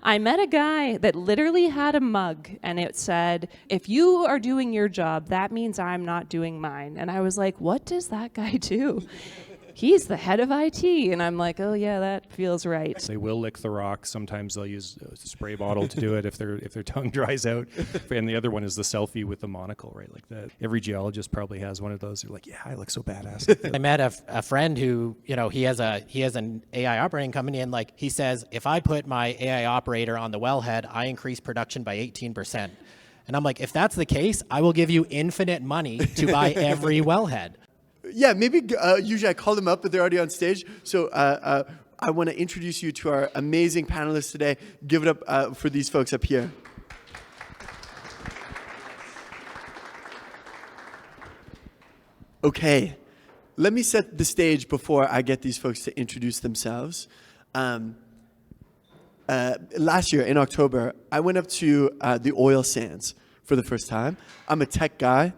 I met a guy that literally had a mug and it said, if you are doing your job, that means I'm not doing mine. And I was like, what does that guy do? He's the head of IT. And I'm like, oh yeah, that feels right. They will lick the rock. Sometimes they'll use a spray bottle to do it if their tongue dries out. And the other one is the selfie with the monocle, right? Like that. Every geologist probably has one of those. They're like, yeah, I look so badass. I met a friend who, he has an AI operating company, and like he says, if I put my AI operator on the wellhead, I increase production by 18%. And I'm like, if that's the case, I will give you infinite money to buy every wellhead. Yeah, maybe usually I call them up, but they're already on stage. So I want to introduce you to our amazing panelists today. Give it up for these folks up here. Okay, let me set the stage before I get these folks to introduce themselves. Last year in October, I went up to the oil sands for the first time. I'm a tech guy.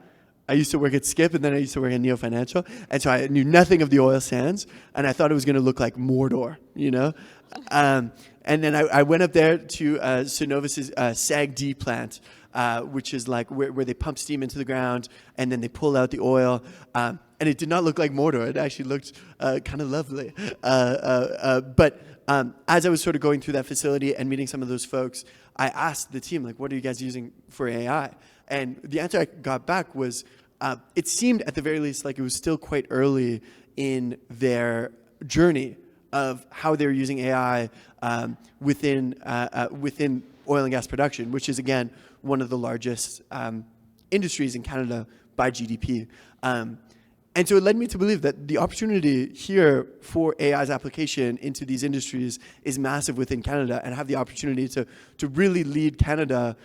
I used to work at Skip, and then I used to work at Neo Financial, and so I knew nothing of the oil sands, and I thought it was going to look like Mordor, And then I went up there to Cenovus's SAG-D plant, which is like where they pump steam into the ground, and then they pull out the oil, and it did not look like Mordor. It actually looked kind of lovely. But as I was sort of going through that facility and meeting some of those folks, I asked the team, like, what are you guys using for AI? And the answer I got back was, it seemed at the very least like it was still quite early in their journey of how they're using AI within oil and gas production, which is, again, one of the largest industries in Canada by GDP. And so it led me to believe that the opportunity here for AI's application into these industries is massive within Canada, and have the opportunity to really lead Canada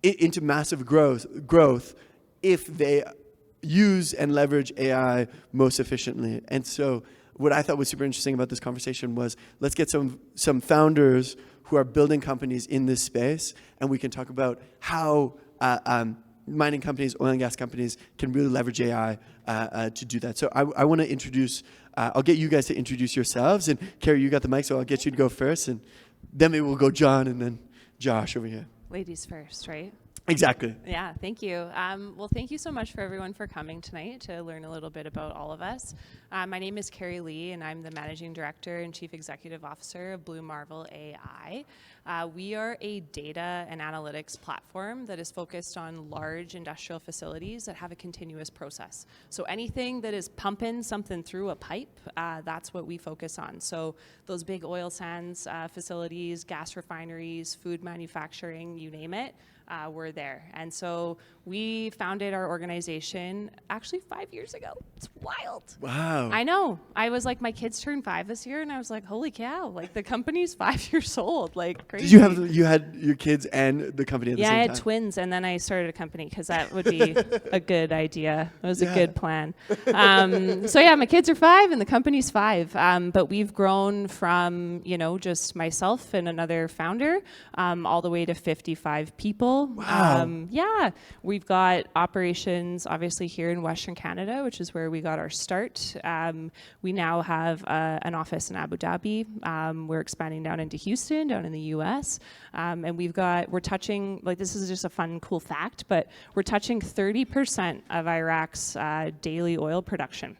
into massive growth if they use and leverage AI most efficiently. And so what I thought was super interesting about this conversation was, let's get some founders who are building companies in this space, and we can talk about how mining companies, oil and gas companies can really leverage AI to do that. So I want to introduce, I'll get you guys to introduce yourselves, and Keri, you got the mic, so I'll get you to go first, and then maybe we'll go John and then Josh over here. Ladies first, right? Exactly. Yeah, thank you. Well, thank you so much for everyone for coming tonight to learn a little bit about all of us. My name is Keri Lee, and I'm the Managing Director and Chief Executive Officer of Blue Marvel AI. We are a data and analytics platform that is focused on large industrial facilities that have a continuous process. So anything that is pumping something through a pipe, that's what we focus on. So those big oil sands facilities, gas refineries, food manufacturing, you name it, we're there. And so we founded our organization actually 5 years ago. It's wild. Wow. I know. I was like, my kids turned 5 this year, and I was like, holy cow, like the company's 5 years old, like crazy. Did you had your kids and the company at the same time? Yeah, I had twins, and then I started a company because that would be a good idea. It was a good plan. So yeah, my kids are 5 and the company's 5. But we've grown from, just myself and another founder, all the way to 55 people. Wow. Yeah, we've got operations obviously here in Western Canada, which is where we got our start. We now have an office in Abu Dhabi. We're expanding down into Houston, down in the US. And we're touching, like, this is just a fun, cool fact, but we're touching 30% of Iraq's daily oil production.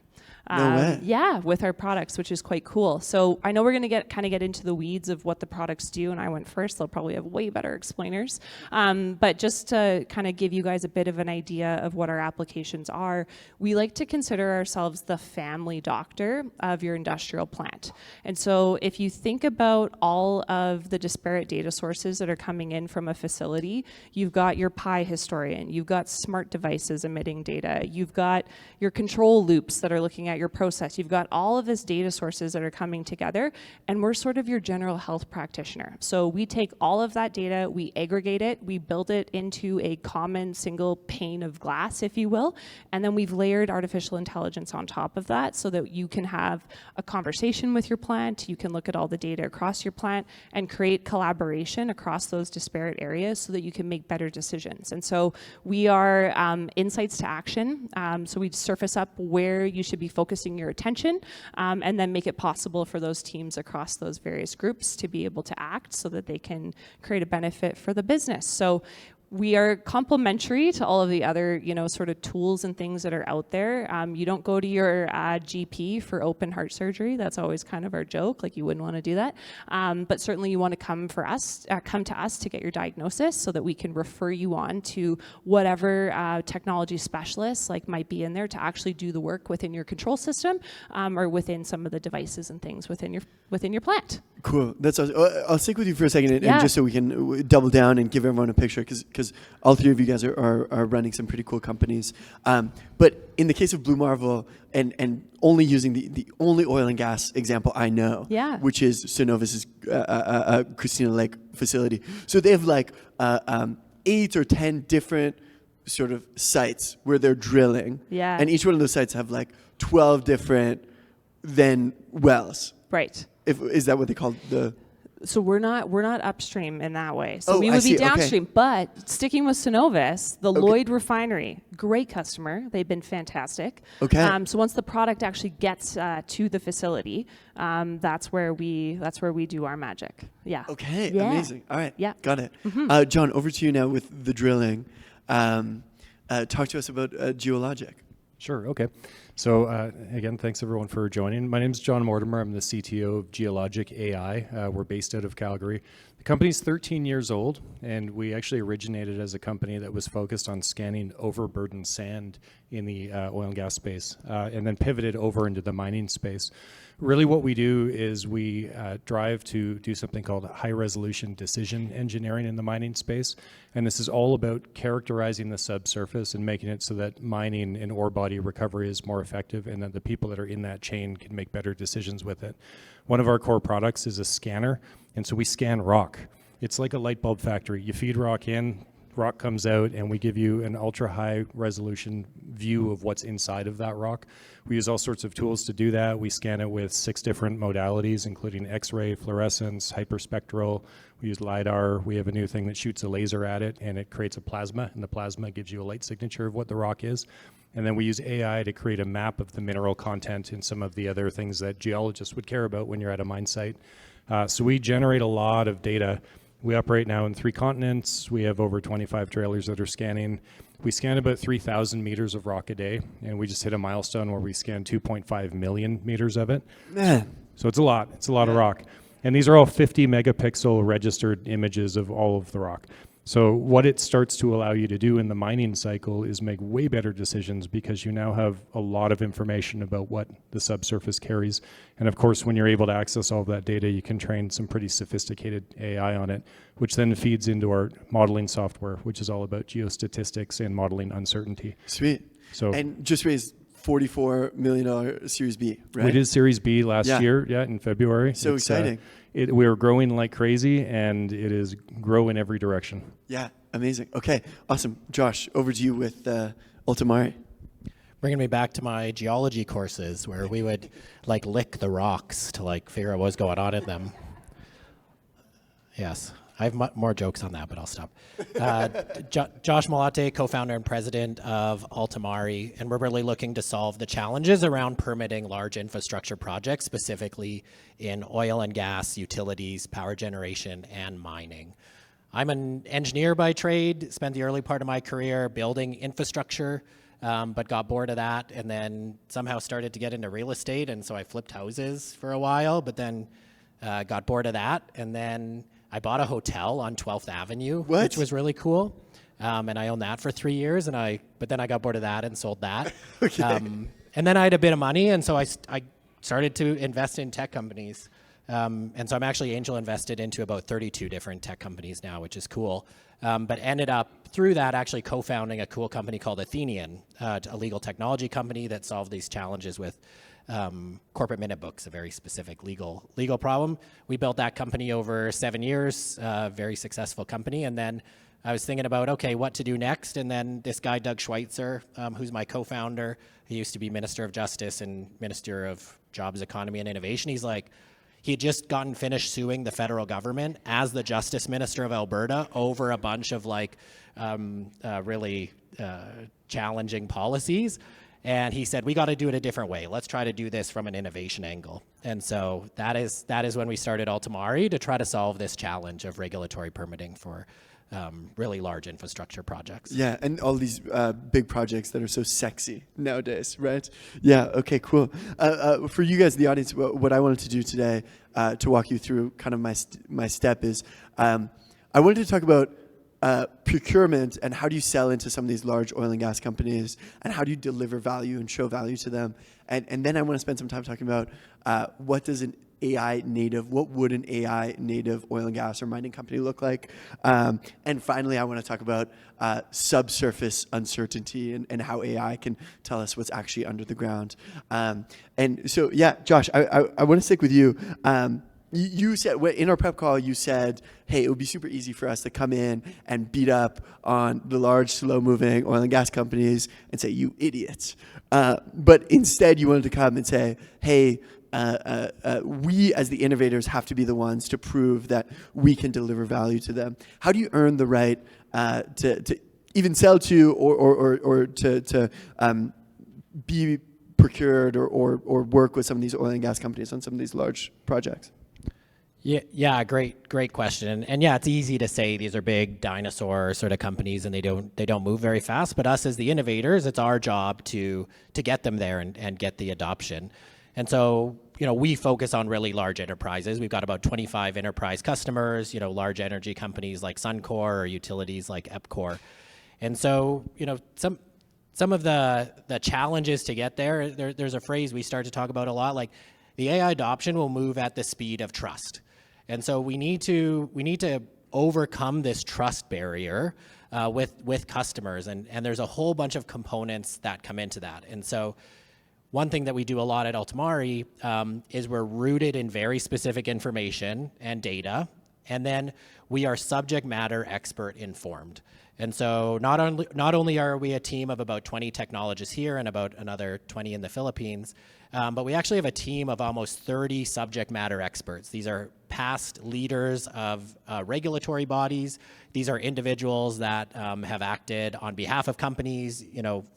No way. Yeah, with our products, which is quite cool. So I know we're going to get into the weeds of what the products do, and I went first. They'll probably have way better explainers. But just to kind of give you guys a bit of an idea of what our applications are, we like to consider ourselves the family doctor of your industrial plant. And so if you think about all of the disparate data sources that are coming in from a facility, you've got your PI historian, you've got smart devices emitting data, you've got your control loops that are looking at your process. You've got all of this data sources that are coming together, and we're sort of your general health practitioner. So we take all of that data, we aggregate it, we build it into a common single pane of glass, if you will, and then we've layered artificial intelligence on top of that so that you can have a conversation with your plant, you can look at all the data across your plant and create collaboration across those disparate areas so that you can make better decisions. And so we are insights to action. So we surface up where you should should be focusing your attention, and then make it possible for those teams across those various groups to be able to act so that they can create a benefit for the business. So we are complementary to all of the other, sort of tools and things that are out there. You don't go to your GP for open heart surgery. That's always kind of our joke. Like, you wouldn't want to do that. But certainly you want to come to us to get your diagnosis so that we can refer you on to whatever technology specialists might be in there to actually do the work within your control system, or within some of the devices and things within your plant. Cool. That's awesome. I'll stick with you for a second, and just so we can double down and give everyone a picture, because all three of you guys are running some pretty cool companies. But in the case of Blue Marvel, and only using the only oil and gas example I know, which is Cenovus's Christina Lake facility. So they have 8 or 10 different sort of sites where they're drilling. Yeah. And each one of those sites have 12 different wells. Right. Is that what they call the? So we're not upstream in that way. So we I would see. be downstream. Okay. But sticking with Cenovus, the Lloyd refinery, great customer. They've been fantastic. Okay. So once the product actually gets to the facility, that's where we do our magic. Yeah. Okay. Yeah. Amazing. All right. Yeah. Got it. John, over to you now with the drilling. Talk to us about Geologic. Sure. Okay. So again, thanks everyone for joining. My name is John Mortimer. I'm the CTO of Geologic AI. We're based out of Calgary. The company's 13 years old, and we actually originated as a company that was focused on scanning overburdened sand in the oil and gas space, and then pivoted over into the mining space. Really what we do is we drive to do something called high-resolution decision engineering in the mining space, and this is all about characterizing the subsurface and making it so that mining and ore body recovery is more effective, and that the people that are in that chain can make better decisions with it. One of our core products is a scanner, and so we scan rock. It's like a light bulb factory. You feed rock in, rock comes out, and we give you an ultra high resolution view of what's inside of that rock. We use all sorts of tools to do that. We scan it with 6 different modalities, including X-ray, fluorescence, hyperspectral. We use LiDAR. We have a new thing that shoots a laser at it, and it creates a plasma, and the plasma gives you a light signature of what the rock is. And then we use AI to create a map of the mineral content and some of the other things that geologists would care about when you're at a mine site. So we generate a lot of data. We operate now in 3 continents. We have over 25 trailers that are scanning. We scan about 3,000 meters of rock a day, and we just hit a milestone where we scan 2.5 million meters of it. Man. So it's a lot. It's a lot of rock. And these are all 50 megapixel registered images of all of the rock. So what it starts to allow you to do in the mining cycle is make way better decisions, because you now have a lot of information about what the subsurface carries. And of course, when you're able to access all of that data, you can train some pretty sophisticated AI on it, which then feeds into our modeling software, which is all about geostatistics and modeling uncertainty. Sweet. So, and just raised $44 million Series B, right? We did Series B last year, in February. So exciting. We're growing like crazy, and it is growing every direction. Yeah, amazing. Okay, awesome. Josh, over to you with Ultimari. Bringing me back to my geology courses, where we would lick the rocks to figure out what's going on in them. Yes. I have more jokes on that, but I'll stop. Josh Malate, co-founder and president of Ultimari, and we're really looking to solve the challenges around permitting large infrastructure projects, specifically in oil and gas, utilities, power generation, and mining. I'm an engineer by trade, spent the early part of my career building infrastructure, but got bored of that, and then somehow started to get into real estate, and so I flipped houses for a while, but then got bored of that, and then I bought a hotel on 12th Avenue, which was really cool. And I owned that for 3 years, but then I got bored of that and sold that. Okay. And then I had a bit of money, and so I started to invest in tech companies. And so I'm actually angel invested into about 32 different tech companies now, which is cool. But ended up through that actually co-founding a cool company called Athenian, a legal technology company that solved these challenges with corporate minute books, a very specific legal problem. We built that company over 7 years, very successful company. And then I was thinking about, okay, what to do next. And then this guy, Doug Schweitzer, who's my co-founder, he used to be Minister of Justice and Minister of Jobs, Economy, and Innovation. He's like, he had just gotten finished suing the federal government as the Justice Minister of Alberta over a bunch of really challenging policies. And he said, we got to do it a different way. Let's try to do this from an innovation angle. And so that is when we started Ultimari to try to solve this challenge of regulatory permitting for really large infrastructure projects. Yeah, and all these big projects that are so sexy nowadays, right? Yeah, okay, cool. For you guys, the audience, what I wanted to do today to walk you through kind of my step is I wanted to talk about procurement and how do you sell into some of these large oil and gas companies and how do you deliver value and show value to them. And then I want to spend some time talking about what would an AI native oil and gas or mining company look like? And finally, I want to talk about subsurface uncertainty and how AI can tell us what's actually under the ground. And so, yeah, Josh, I want to stick with you. You said, in our prep call, you said, hey, it would be super easy for us to come in and beat up on the large, slow-moving oil and gas companies and say, you idiots. But instead, you wanted to come and say, hey, we as the innovators have to be the ones to prove that we can deliver value to them. How do you earn the right to even sell to or to be procured or work with some of these oil and gas companies on some of these large projects? Yeah, great question. And yeah, it's easy to say these are big dinosaur sort of companies and they don't move very fast. But us as the innovators, it's our job to get them there and get the adoption. And so, we focus on really large enterprises. We've got about 25 enterprise customers, large energy companies like Suncor or utilities like Epcor. And so, some of the challenges to get there's a phrase we start to talk about a lot, like the AI adoption will move at the speed of trust. And so we need to overcome this trust barrier with customers. And there's a whole bunch of components that come into that. And so one thing that we do a lot at Ultimari is we're rooted in very specific information and data, and then we are subject matter expert informed. And so not only are we a team of about 20 technologists here and about another 20 in the Philippines, but we actually have a team of almost 30 subject matter experts. These are past leaders of regulatory bodies. These are individuals that have acted on behalf of companies,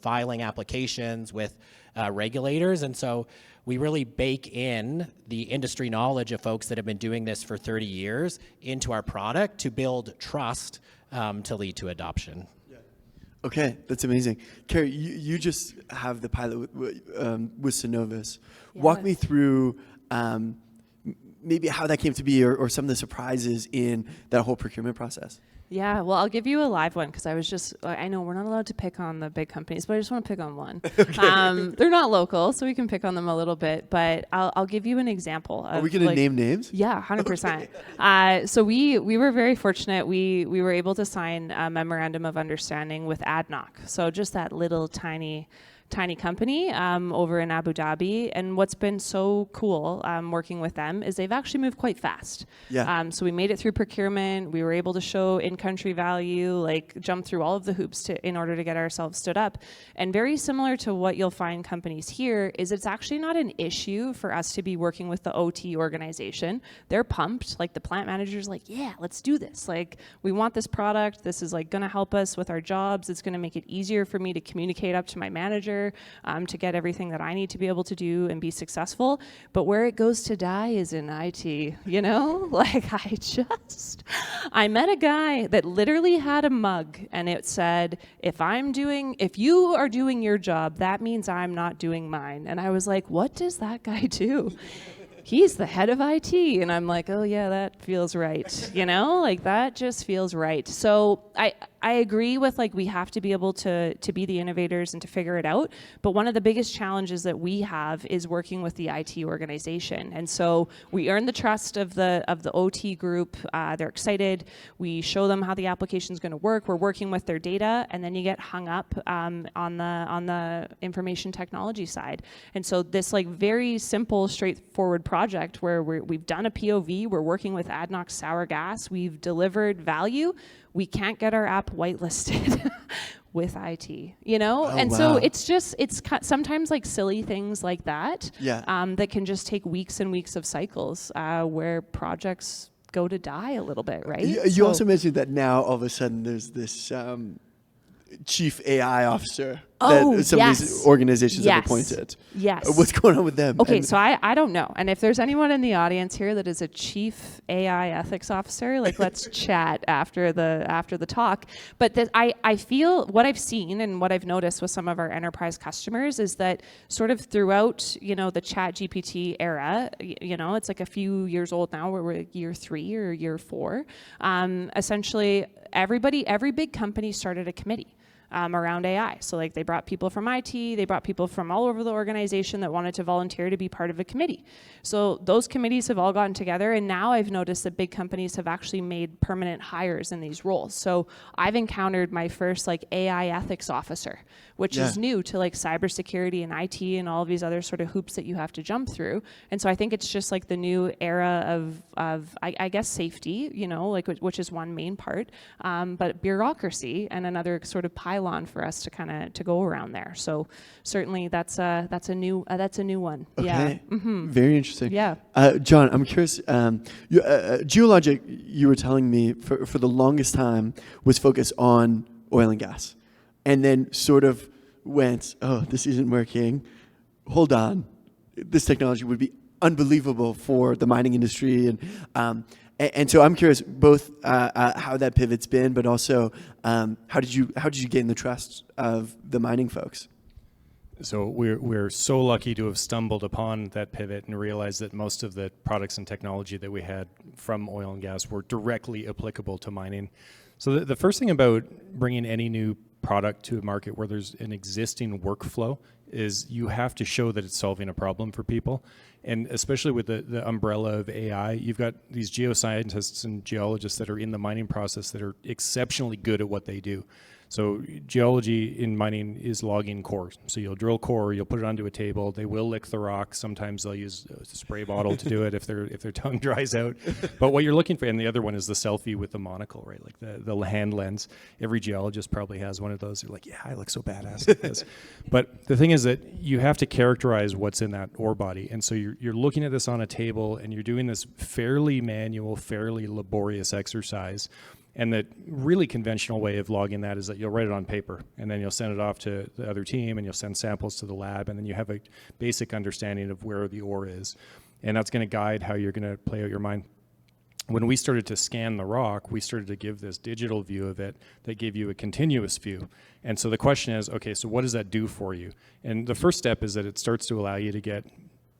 filing applications with regulators. And so we really bake in the industry knowledge of folks that have been doing this for 30 years into our product to build trust to lead to adoption. Yeah. Okay, that's amazing. Keri, you just have the pilot with Synovus. Yeah. Walk me through maybe how that came to be or some of the surprises in that whole procurement process. Yeah, well, I'll give you a live one because I know we're not allowed to pick on the big companies, but I just want to pick on one. Okay. They're not local, so we can pick on them a little bit, but I'll give you an example. Are we going to name names? Yeah, 100%. So we were very fortunate. We were able to sign a memorandum of understanding with ADNOC. So just that little tiny company over in Abu Dhabi. And what's been so cool working with them is they've actually moved quite fast. Yeah. So we made it through procurement. We were able to show in-country value, jump through all of the hoops in order to get ourselves stood up. And very similar to what you'll find companies here is it's actually not an issue for us to be working with the OT organization. They're pumped. The plant manager's yeah, let's do this. We want this product. This is going to help us with our jobs. It's going to make it easier for me to communicate up to my manager. To get everything that I need to be able to do and be successful. But where it goes to die is in IT, I met a guy that literally had a mug and it said, if you are doing your job, that means I'm not doing mine. And I was like, what does that guy do? He's the head of IT. And I'm like, oh yeah, that feels right. That just feels right. So I agree with we have to be able to be the innovators and to figure it out. But one of the biggest challenges that we have is working with the IT organization. And so we earn the trust of the OT group. They're excited. We show them how the application is going to work. We're working with their data, and then you get hung up on the information technology side. And so this very simple, straightforward project where we've done a POV. We're working with ADNOC Sour Gas. We've delivered value. We can't get our app whitelisted with IT, Oh, and wow. so it's sometimes silly things like that, Yeah. that can just take weeks and weeks of cycles where projects go to die a little bit, right? You also mentioned that now all of a sudden there's this chief AI officer Oh, that some of these yes. organizations have Yes. appointed. Yes. What's going on with them? Okay, And- so I don't know. And if there's anyone in the audience here that is a chief AI ethics officer, like let's chat after the talk. But I feel what I've seen and what I've noticed with some of our enterprise customers is that sort of throughout, the Chat GPT era, it's like a few years old now, where we're year 3 or year 4. Essentially, every big company started a committee. Around AI. So like they brought people from IT, they brought people from all over the organization that wanted to volunteer to be part of a committee. So those committees have all gotten together, and now I've noticed that big companies have actually made permanent hires in these roles. So I've encountered my first like AI ethics officer, which is new to like cybersecurity and IT and all of these other sort of hoops that you have to jump through. And so I think it's just like the new era of I guess safety, like which is one main part, but bureaucracy and another sort of pylon for us to kind of to go around there. So certainly that's a new one. Okay. Yeah. Very interesting. Yeah. John, I'm curious. Geologic, you were telling me for the longest time was focused on oil and gas, and then sort of went, oh, this isn't working. Hold on, this technology would be unbelievable for the mining industry, and so I'm curious both how that pivot's been, but also how did you gain the trust of the mining folks? So we're so lucky to have stumbled upon that pivot and realized that most of the products and technology that we had from oil and gas were directly applicable to mining. So the first thing about bringing any new product to a market where there's an existing workflow is you have to show that it's solving a problem for people. And especially with the umbrella of AI, you've got these geoscientists and geologists that are in the mining process that are exceptionally good at what they do. So geology in mining is logging core. So you'll drill core, you'll put it onto a table. They will lick the rock. Sometimes they'll use a spray bottle to do it if their tongue dries out. But what you're looking for, and the other one is the selfie with the monocle, right? Like the hand lens. Every geologist probably has one of those. You're like, yeah, I look so badass at this. But the thing is that you have to characterize what's in that ore body. And so you're looking at this on a table and you're doing this fairly manual, fairly laborious exercise. And the really conventional way of logging that is that you'll write it on paper and then you'll send it off to the other team and you'll send samples to the lab and then you have a basic understanding of where the ore is. And that's going to guide how you're going to play out your mine. When we started to scan the rock, we started to give this digital view of it that gave you a continuous view. And so the question is, okay, so what does that do for you? And the first step is that it starts to allow you to get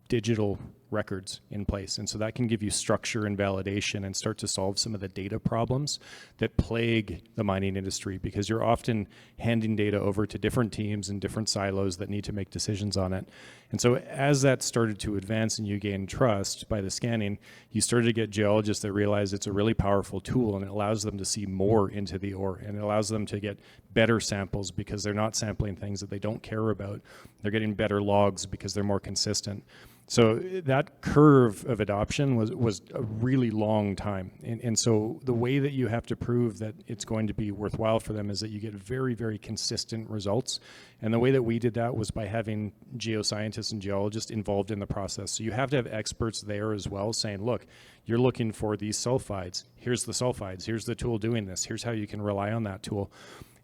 digital records in place. And so that can give you structure and validation and start to solve some of the data problems that plague the mining industry, because you're often handing data over to different teams and different silos that need to make decisions on it. And so as that started to advance and you gain trust by the scanning, you started to get geologists that realize it's a really powerful tool and it allows them to see more into the ore and it allows them to get better samples because they're not sampling things that they don't care about. They're getting better logs because they're more consistent. So that curve of adoption was a really long time. And so the way that you have to prove that it's going to be worthwhile for them is that you get very, very consistent results. And the way that we did that was by having geoscientists and geologists involved in the process. So you have to have experts there as well saying, look, you're looking for these sulfides. Here's the sulfides. Here's the tool doing this. Here's how you can rely on that tool.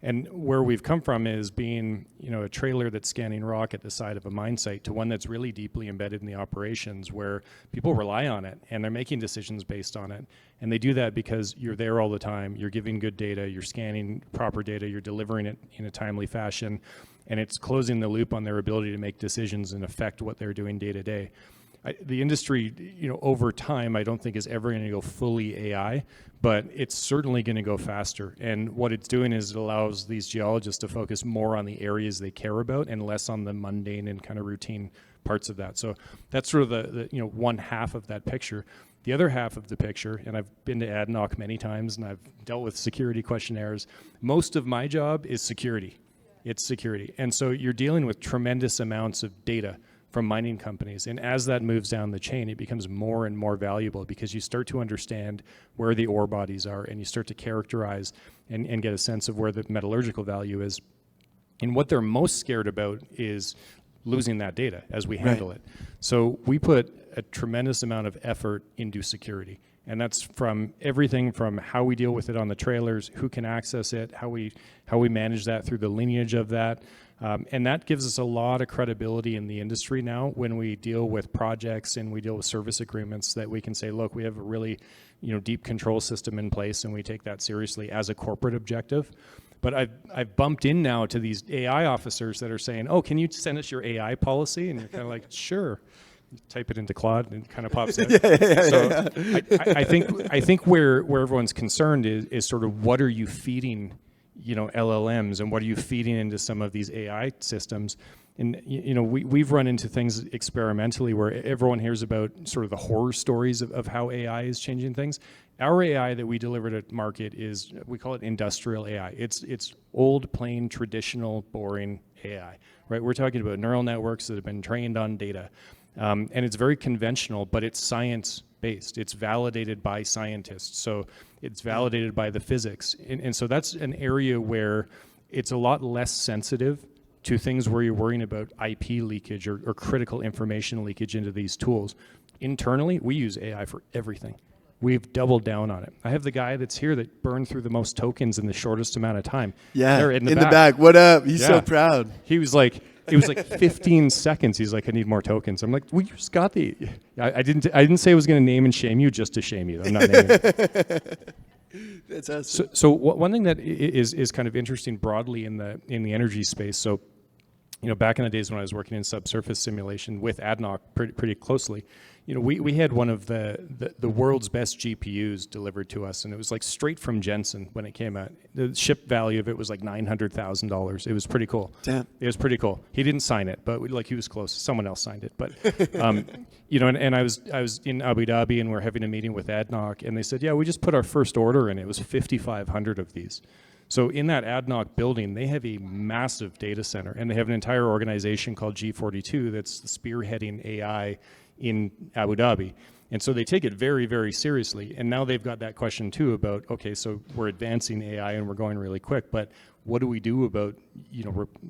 And where we've come from is being, a trailer that's scanning rock at the side of a mine site to one that's really deeply embedded in the operations where people rely on it and they're making decisions based on it. And they do that because you're there all the time, you're giving good data, you're scanning proper data, you're delivering it in a timely fashion, and it's closing the loop on their ability to make decisions and affect what they're doing day to day. The industry, over time, I don't think is ever going to go fully AI, but it's certainly going to go faster. And what it's doing is it allows these geologists to focus more on the areas they care about and less on the mundane and kind of routine parts of that. So that's sort of the one half of that picture. The other half of the picture, and I've been to ADNOC many times and I've dealt with security questionnaires, most of my job is security. It's security. And so you're dealing with tremendous amounts of data from mining companies. And as that moves down the chain, it becomes more and more valuable because you start to understand where the ore bodies are and you start to characterize and get a sense of where the metallurgical value is. And what they're most scared about is losing that data as we handle it. So we put a tremendous amount of effort into security. And that's from everything from how we deal with it on the trailers, who can access it, how we manage that through the lineage of that. And that gives us a lot of credibility in the industry now when we deal with projects and we deal with service agreements, that we can say, look, we have a really deep control system in place, and we take that seriously as a corporate objective. But I've bumped in now to these AI officers that are saying, oh, can you send us your AI policy? And you're kind of like, sure. You type it into Claude and it kind of pops out. So I think where everyone's concerned is sort of what are you feeding, LLMs, and what are you feeding into some of these AI systems? And we've run into things experimentally where everyone hears about sort of the horror stories of how AI is changing things. Our AI that we deliver to market we call it industrial AI. It's old, plain, traditional, boring AI, right? We're talking about neural networks that have been trained on data. And it's very conventional, but it's science-based. It's validated by scientists. So it's validated by the physics. And so that's an area where it's a lot less sensitive to things where you're worrying about IP leakage or critical information leakage into these tools. Internally, we use AI for everything. We've doubled down on it. I have the guy that's here that burned through the most tokens in the shortest amount of time. Yeah, there in the back. What up? He's so proud. He was like, it was like 15 seconds. He's like, I need more tokens. I'm like, well, you just got the. I didn't say I was going to name and shame you just to shame you. I'm not naming. That's awesome. So one thing that is kind of interesting broadly in the energy space. So, back in the days when I was working in subsurface simulation with ADNOC pretty closely, we had one of the world's best GPUs delivered to us, and it was like straight from Jensen when it came out. The ship value of it was like $900,000. It was pretty cool. Damn. It was pretty cool. He didn't sign it, but he was close. Someone else signed it, but and I was in Abu Dhabi, and we're having a meeting with ADNOC, and they said, yeah, we just put our first order in. It was 5,500 of these. So in that ADNOC building, they have a massive data center, and they have an entire organization called G42 that's spearheading AI in Abu Dhabi. And so they take it very, very seriously. And now they've got that question too about, okay, so we're advancing AI and we're going really quick, but what do we do about,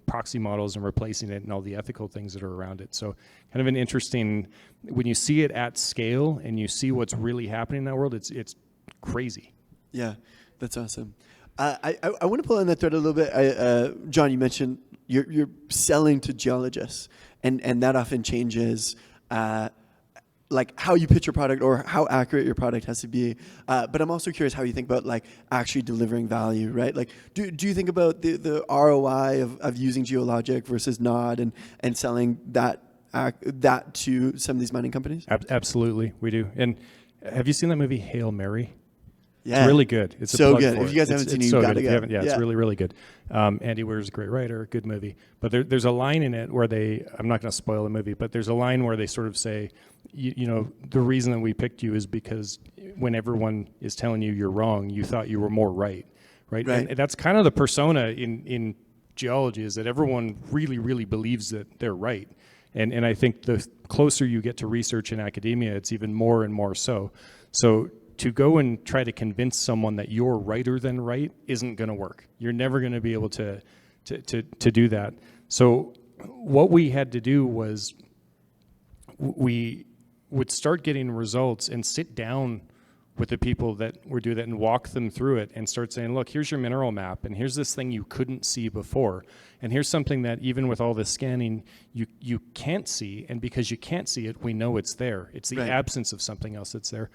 proxy models and replacing it and all the ethical things that are around it? So kind of an interesting, when you see it at scale and you see what's really happening in that world, it's crazy. Yeah, that's awesome. I want to pull on that thread a little bit. John, you mentioned you're selling to geologists, and that often changes like how you pitch your product or how accurate your product has to be. But I'm also curious how you think about like actually delivering value, right? Like, do you think about the ROI of using Geologic versus not, and selling that to some of these mining companies? Absolutely, we do. And have you seen that movie Hail Mary? Yeah. It's really good. It's so a plug good. for If you guys haven't seen it, you so gotta good. go. If you haven't, it's really, really good. Andy Weir's a great writer, good movie. But there's a line in it where I'm not going to spoil the movie, but there's a line where they sort of say, the reason that we picked you is because when everyone is telling you you're wrong, you thought you were more right. And that's kind of the persona in geology, is that everyone really, really believes that they're right. And I think the closer you get to research in academia, it's even more and more so. So to go and try to convince someone that you're righter than right isn't going to work. You're never going to be able to do that. So what we had to do was we would start getting results and sit down with the people that were doing that and walk them through it and start saying, look, here's your mineral map, and here's this thing you couldn't see before, and here's something that even with all this scanning you can't see, and because you can't see it, we know it's there. It's the absence of something else that's there.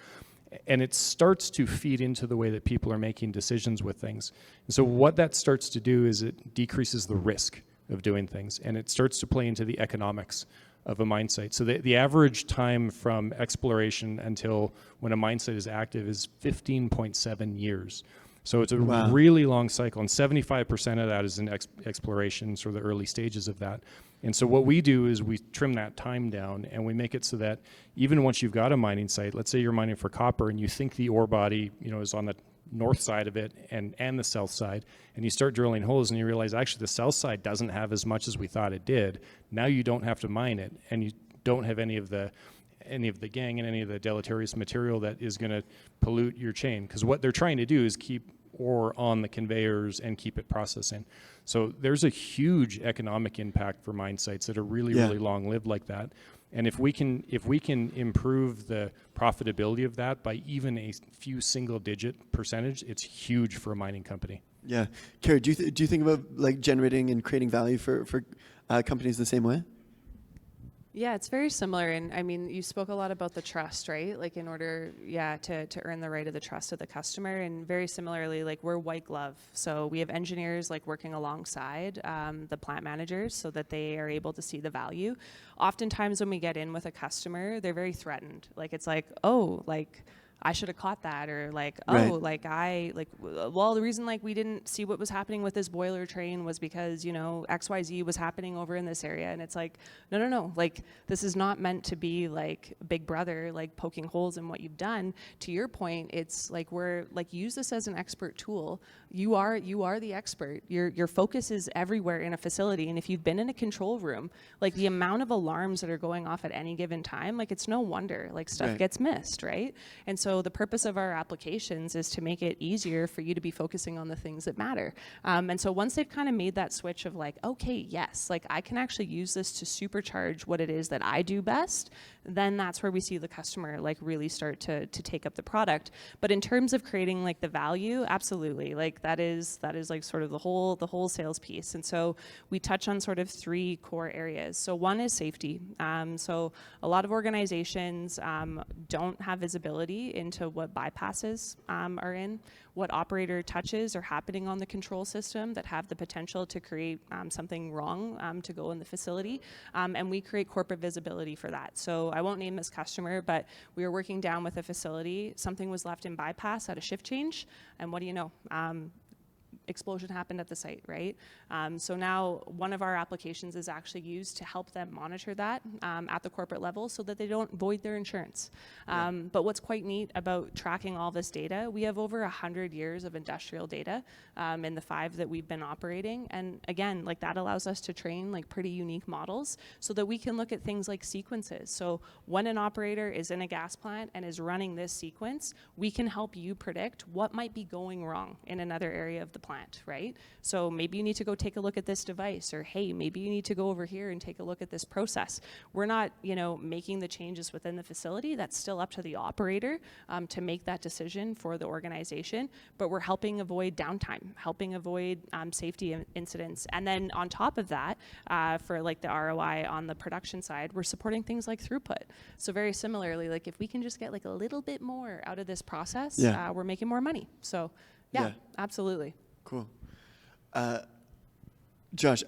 And it starts to feed into the way that people are making decisions with things. And so what that starts to do is it decreases the risk of doing things, and it starts to play into the economics of a mine site. So the average time from exploration until when a mine site is active is 15.7 years. So it's a really long cycle, and 75% of that is in exploration, sort of the early stages of that. And so what we do is we trim that time down, and we make it so that even once you've got a mining site, let's say you're mining for copper and you think the ore body, is on the north side of it and the south side, and you start drilling holes and you realize actually the south side doesn't have as much as we thought it did. Now you don't have to mine it, and you don't have any of the gangue and any of the deleterious material that is going to pollute your chain, because what they're trying to do is keep ore on the conveyors and keep it processing. So there's a huge economic impact for mine sites that are really, really long-lived like that. And if we can improve the profitability of that by even a few single-digit percentage, it's huge for a mining company. Yeah. Keri, do you think about like generating and creating value for companies the same way? Yeah, it's very similar. And I mean, you spoke a lot about the trust, right? Like in order, to earn the right of the trust of the customer. And very similarly, like we're white glove. So we have engineers like working alongside the plant managers so that they are able to see the value. Oftentimes when we get in with a customer, they're very threatened. Like it's like, oh, like I should have caught that, or like, oh, Right. well, the reason like we didn't see what was happening with this boiler train was because, you know, XYZ was happening over in this area. And it's like, no, like this is not meant to be like Big Brother, like poking holes in what you've done. To your point, it's like we're like, use this as an expert tool. You are the expert. Your focus is everywhere in a facility. And if you've been in a control room, like the amount of alarms that are going off at any given time, like it's no wonder like stuff Right. gets missed, right? And so the purpose of our applications is to make it easier for you to be focusing on the things that matter. And so once they've kind of made that switch of like, okay, yes, like I can actually use this to supercharge what it is that I do best, then that's where we see the customer like really start to take up the product. But in terms of creating like the value, absolutely, like that is like sort of the whole sales piece. And so we touch on sort of three core areas. So one is safety. So a lot of organizations don't have visibility into what bypasses are in, what operator touches are happening on the control system that have the potential to create something wrong to go in the facility. And we create corporate visibility for that. So I won't name this customer, but we were working down with a facility. Something was left in bypass at a shift change. And what do you know? Explosion happened at the site, right? So now one of our applications is actually used to help them monitor that at the corporate level so that they don't void their insurance. But what's quite neat about tracking all this data, we have over 100 years of industrial data in the 5 that we've been operating. And again, like that allows us to train like pretty unique models so that we can look at things like sequences. So when an operator is in a gas plant and is running this sequence, we can help you predict what might be going wrong in another area of the plant, right? So maybe you need to go take a look at this device, or hey, maybe you need to go over here and take a look at this process. We're not, making the changes within the facility. That's still up to the operator to make that decision for the organization, but we're helping avoid downtime, helping avoid safety incidents. And then on top of that, for like the ROI on the production side, we're supporting things like throughput. So very similarly, like if we can just get like a little bit more out of this process, we're making more money. So yeah. Absolutely. Cool. Josh,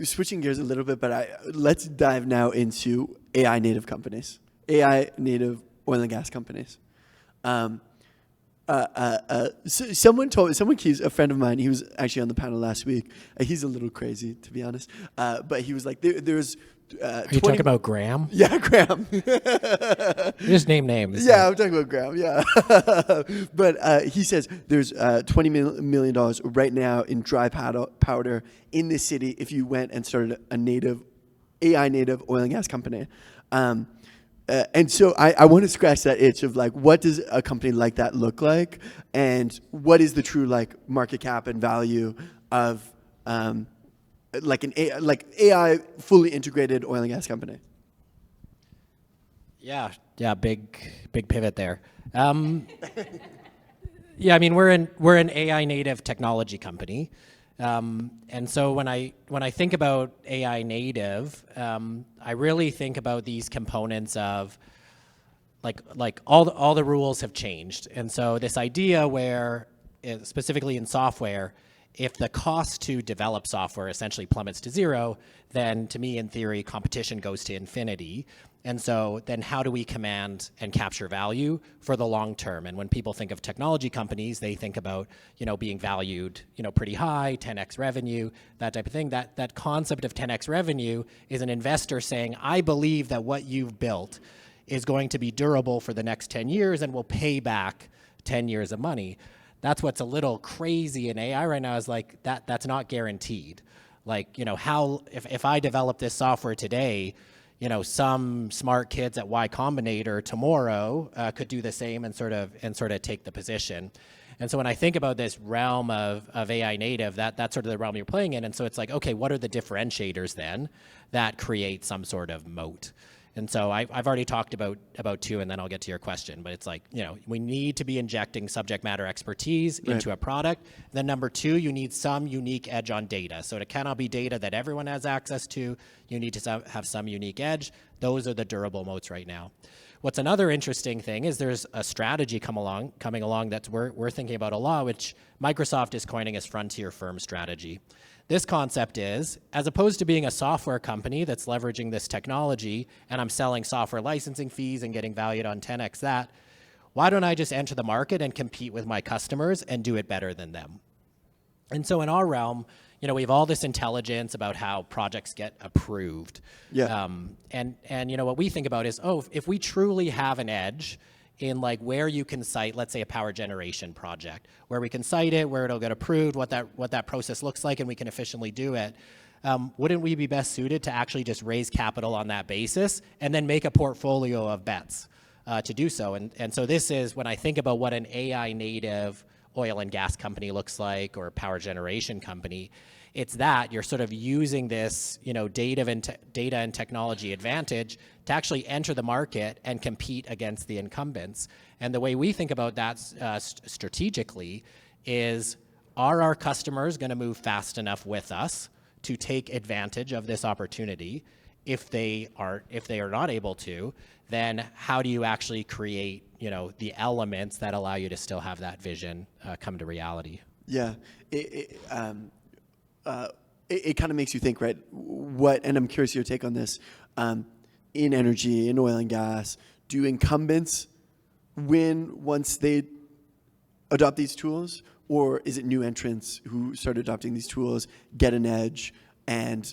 switching gears a little bit, but let's dive now into AI native companies, AI native oil and gas companies. Someone keeps, a friend of mine, he was actually on the panel last week. He's a little crazy, to be honest. But he was like, there's Are you talking about Graham? Yeah, Graham. Just name names. Yeah, I'm talking about Graham, yeah. But he says there's $20 million right now in dry powder in this city if you went and started a AI native oil and gas company. And so I want to scratch that itch of like, what does a company like that look like? And what is the true like market cap and value of like an AI fully integrated oil and gas company? Yeah, big pivot there. Yeah, I mean we're an AI native technology company, and so when I think about AI native, I really think about these components of like all the rules have changed, and so this idea where specifically in software, if the cost to develop software essentially plummets to zero, then to me, in theory, competition goes to infinity. And so then how do we command and capture value for the long term? And when people think of technology companies, they think about, being valued, pretty high, 10x revenue, that type of thing. That concept of 10x revenue is an investor saying, I believe that what you've built is going to be durable for the next 10 years and will pay back 10 years of money. That's what's a little crazy in AI right now is like that's not guaranteed. Like, how if I develop this software today, some smart kids at Y Combinator tomorrow could do the same and sort of take the position. And so when I think about this realm of AI native, that's sort of the realm you're playing in. And so it's like, okay, what are the differentiators then that create some sort of moat? And so I've already talked about two, and then I'll get to your question. But it's like, we need to be injecting subject matter expertise into a product. Then number two, you need some unique edge on data. So it cannot be data that everyone has access to. You need to have some unique edge. Those are the durable moats right now. What's another interesting thing is there's a strategy coming along that we're thinking about a lot, which Microsoft is coining as frontier firm strategy. This concept is, as opposed to being a software company that's leveraging this technology, and I'm selling software licensing fees and getting valued on 10x that, why don't I just enter the market and compete with my customers and do it better than them? And so in our realm, we have all this intelligence about how projects get approved. Yeah. And what we think about is, if we truly have an edge in like where you can cite, let's say, a power generation project, where we can cite it, where it'll get approved, what that process looks like, and we can efficiently do it. Wouldn't we be best suited to actually just raise capital on that basis and then make a portfolio of bets to do so? And so this is when I think about what an AI native oil and gas company looks like, or a power generation company. It's that you're sort of using this, data and technology advantage to actually enter the market and compete against the incumbents. And the way we think about that strategically is, are our customers going to move fast enough with us to take advantage of this opportunity? If they are not able to, then how do you actually create, the elements that allow you to still have that vision come to reality? Yeah. It kind of makes you think, right? And I'm curious your take on this. In energy, in oil and gas, do incumbents win once they adopt these tools? Or is it new entrants who start adopting these tools, get an edge, and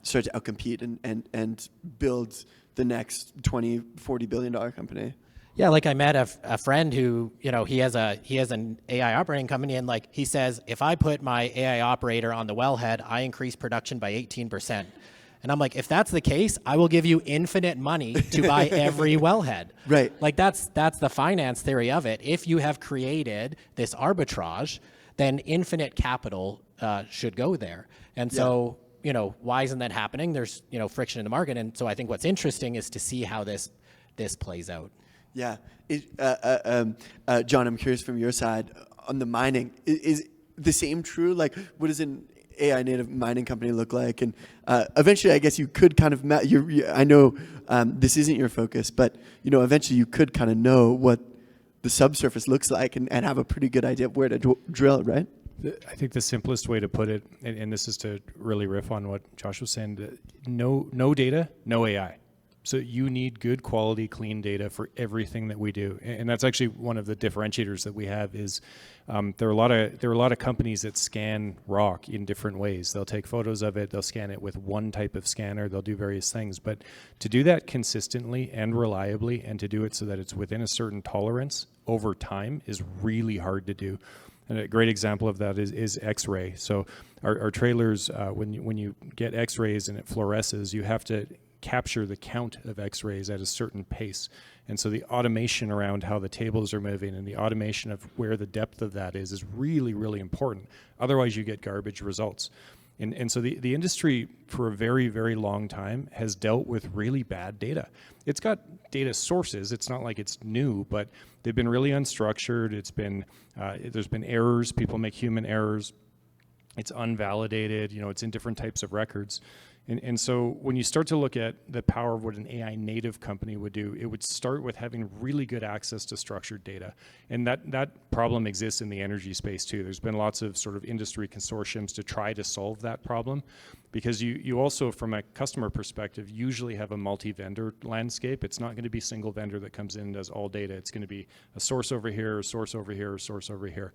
start to outcompete and build the next $20, $40 billion company? Yeah, like I met a friend who, he has an AI operating company, and like he says, if I put my AI operator on the wellhead, I increase production by 18%. And I'm like, if that's the case, I will give you infinite money to buy every wellhead. Right. Like that's the finance theory of it. If you have created this arbitrage, then infinite capital should go there. And so, why isn't that happening? There's, friction in the market. And so I think what's interesting is to see how this plays out. Yeah. John, I'm curious from your side on the mining. Is the same true? Like, what does an AI native mining company look like? And eventually, I guess you could kind of, I know this isn't your focus, but, eventually you could kind of know what the subsurface looks like and have a pretty good idea of where to drill, right? I think the simplest way to put it, and this is to really riff on what Josh was saying, no data, no AI. So you need good quality, clean data for everything that we do, and that's actually one of the differentiators that we have. Is there are a lot of companies that scan rock in different ways. They'll take photos of it, they'll scan it with one type of scanner, they'll do various things. But to do that consistently and reliably, and to do it so that it's within a certain tolerance over time, is really hard to do. And a great example of that is X-ray. So our trailers, when you get X-rays and it fluoresces, you have to capture the count of X-rays at a certain pace. And so the automation around how the tables are moving and the automation of where the depth of that is really, really important. Otherwise, you get garbage results. And so the industry, for a very, very long time, has dealt with really bad data. It's got data sources. It's not like it's new, but they've been really unstructured. It's been there's been errors. People make human errors. It's unvalidated. It's in different types of records. And so when you start to look at the power of what an AI native company would do, it would start with having really good access to structured data. And that problem exists in the energy space too. There's been lots of sort of industry consortiums to try to solve that problem, because you also, from a customer perspective, usually have a multi-vendor landscape. It's not going to be a single vendor that comes in and does all data. It's going to be a source over here, a source over here, a source over here.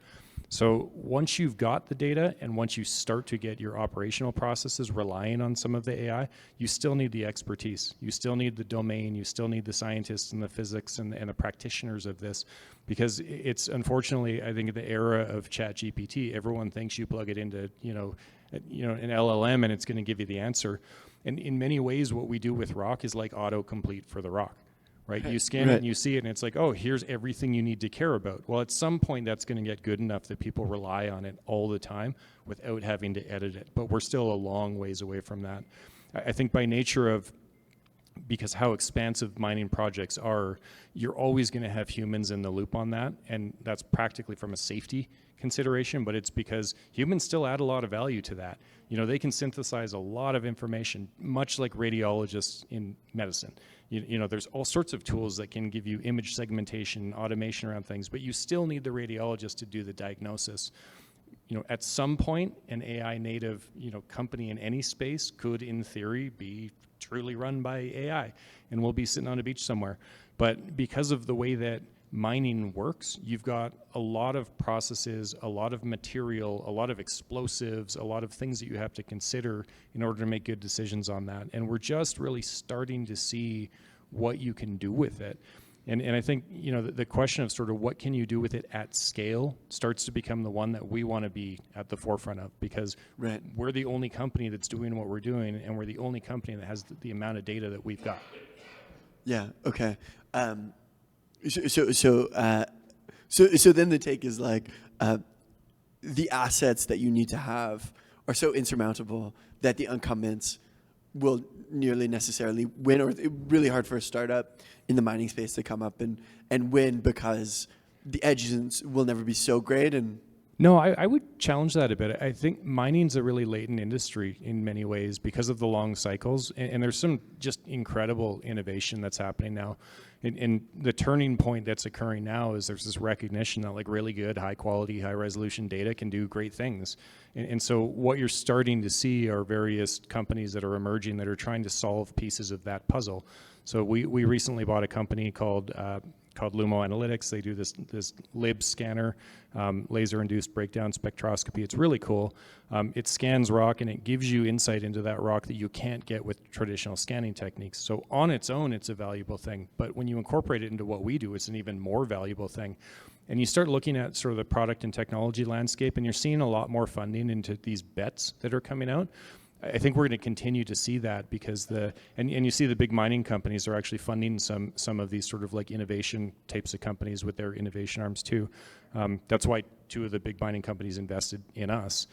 So once you've got the data and once you start to get your operational processes relying on some of the AI, you still need the expertise. You still need the domain. You still need the scientists and the physics and the practitioners of this, because it's, unfortunately, I think in the era of ChatGPT, everyone thinks you plug it into an LLM and it's going to give you the answer. And in many ways, what we do with rock is like autocomplete for the rock. Right? You scan it and you see it and it's like, oh, here's everything you need to care about. Well, at some point that's going to get good enough that people rely on it all the time without having to edit it. But we're still a long ways away from that. I think by nature of because how expansive mining projects are, you're always going to have humans in the loop on that, and that's practically from a safety consideration, but it's because humans still add a lot of value to that. You know, they can synthesize a lot of information, much like radiologists in medicine. You know, there's all sorts of tools that can give you image segmentation, automation around things, but you still need the radiologist to do the diagnosis. You know, at some point, an AI native, you know, company in any space could, in theory, be truly run by AI, and we'll be sitting on a beach somewhere. But because of the way that mining works, you've got a lot of processes, a lot of material, a lot of explosives, a lot of things that you have to consider in order to make good decisions on that. And we're just really starting to see what you can do with it. And I think, you know, the question of sort of what can you do with it at scale starts to become the one that we want to be at the forefront of, because we're the only company that's doing what we're doing, and we're the only company that has the amount of data that we've got. Yeah. Okay. So then the take is like the assets that you need to have are so insurmountable that the incumbents will nearly necessarily win, or really hard for a startup in the mining space to come up and win, because the edges will never be so great. And no, I would challenge that a bit. I think mining's a really latent industry in many ways because of the long cycles, and there's some just incredible innovation that's happening now. And the turning point that's occurring now is there's this recognition that like really good, high quality, high resolution data can do great things. And so what you're starting to see are various companies that are emerging that are trying to solve pieces of that puzzle. So we recently bought a company called Lumo Analytics. They do this LIB scanner, laser-induced breakdown spectroscopy. It's really cool. It scans rock, and it gives you insight into that rock that you can't get with traditional scanning techniques. So on its own, it's a valuable thing. But when you incorporate it into what we do, it's an even more valuable thing. And you start looking at sort of the product and technology landscape, and you're seeing a lot more funding into these bets that are coming out. I think we're going to continue to see that because and you see the big mining companies are actually funding some of these sort of like innovation types of companies with their innovation arms too. That's why 2 of the big mining companies invested in us.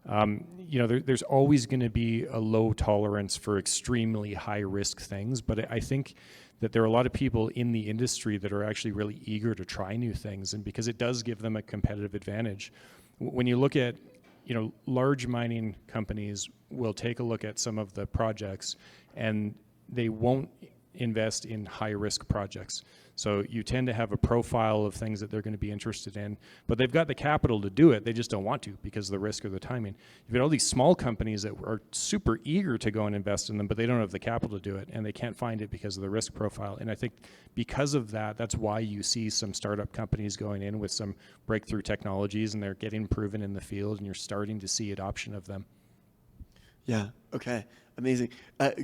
You know, there's always going to be a low tolerance for extremely high risk things, but I think that there are a lot of people in the industry that are actually really eager to try new things, and because it does give them a competitive advantage. When you look at, you know, large mining companies will take a look at some of the projects, and they won't invest in high risk projects. So you tend to have a profile of things that they're going to be interested in, but they've got the capital to do it. They just don't want to because of the risk or the timing. You've got all these small companies that are super eager to go and invest in them, but they don't have the capital to do it, and they can't find it because of the risk profile. And I think because of that, that's why you see some startup companies going in with some breakthrough technologies, and they're getting proven in the field, and you're starting to see adoption of them. yeah, okay, amazing.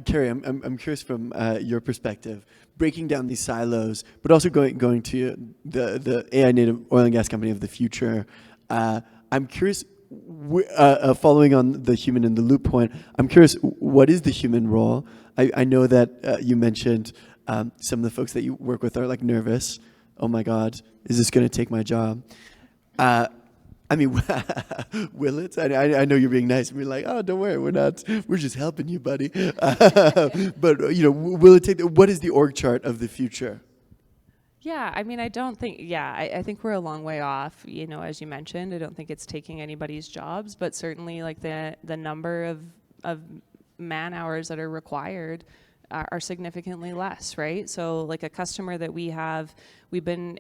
Keri, I'm curious from your perspective, breaking down these silos, but also going to the AI native oil and gas company of the future. I'm curious, following on the human in the loop point, I'm curious, what is the human role? I know that you mentioned some of the folks that you work with are like nervous. Oh my God, is this going to take my job? I mean, will it? I know you're being nice and we're like, oh, don't worry, we're just helping you, buddy. But, you know, will it take, what is the org chart of the future? Yeah, I mean, I don't think, I think we're a long way off, you know, as you mentioned. I don't think it's taking anybody's jobs, but certainly like the number of man hours that are required are significantly less, right? So like a customer that we have, we've been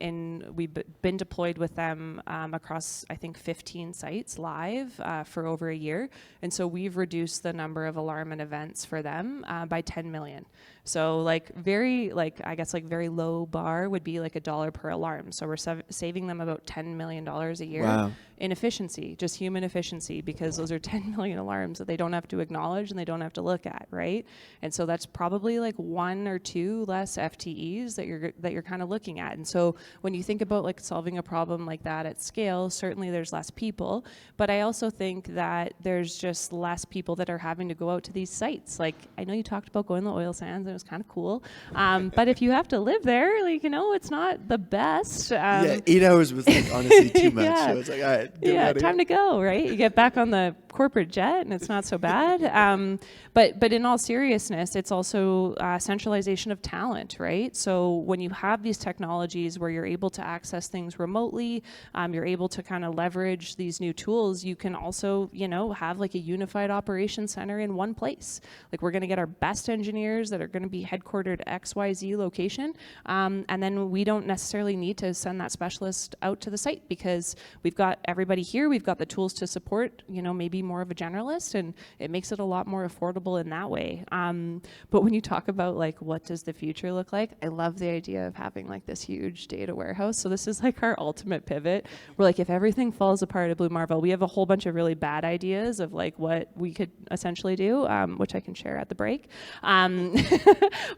deployed with them across, I think, 15 sites live for over a year. And so we've reduced the number of alarm and events for them by 10 million. So like very low bar would be like $1 per alarm. So we're saving them about $10 million a year. Wow. In efficiency, just human efficiency, because those are 10 million alarms that they don't have to acknowledge and they don't have to look at, right? And so that's probably like 1 or 2 less FTEs that you're kind of looking at. And so when you think about like solving a problem like that at scale, certainly there's less people, but I also think that there's just less people that are having to go out to these sites. Like I know you talked about going to the oil sands, and was kind of cool. But if you have to live there, like, it's not the best. Yeah, 8 hours was like honestly too much. Yeah. So it's like, all right, get Yeah, out of time here. to go, right? You get back on the corporate jet and it's not so bad. But in all seriousness, it's also centralization of talent, right? So when you have these technologies where you're able to access things remotely, you're able to kind of leverage these new tools, you can also, have like a unified operations center in one place. Like, we're going to get our best engineers that are going to be headquartered XYZ location. And then we don't necessarily need to send that specialist out to the site because we've got everybody here. We've got the tools to support, maybe more of a generalist, and it makes it a lot more affordable in that way. But when you talk about like, what does the future look like? I love the idea of having like this huge data warehouse. So this is like our ultimate pivot. We're like, if everything falls apart at Blue Marvel, we have a whole bunch of really bad ideas of like what we could essentially do, which I can share at the break.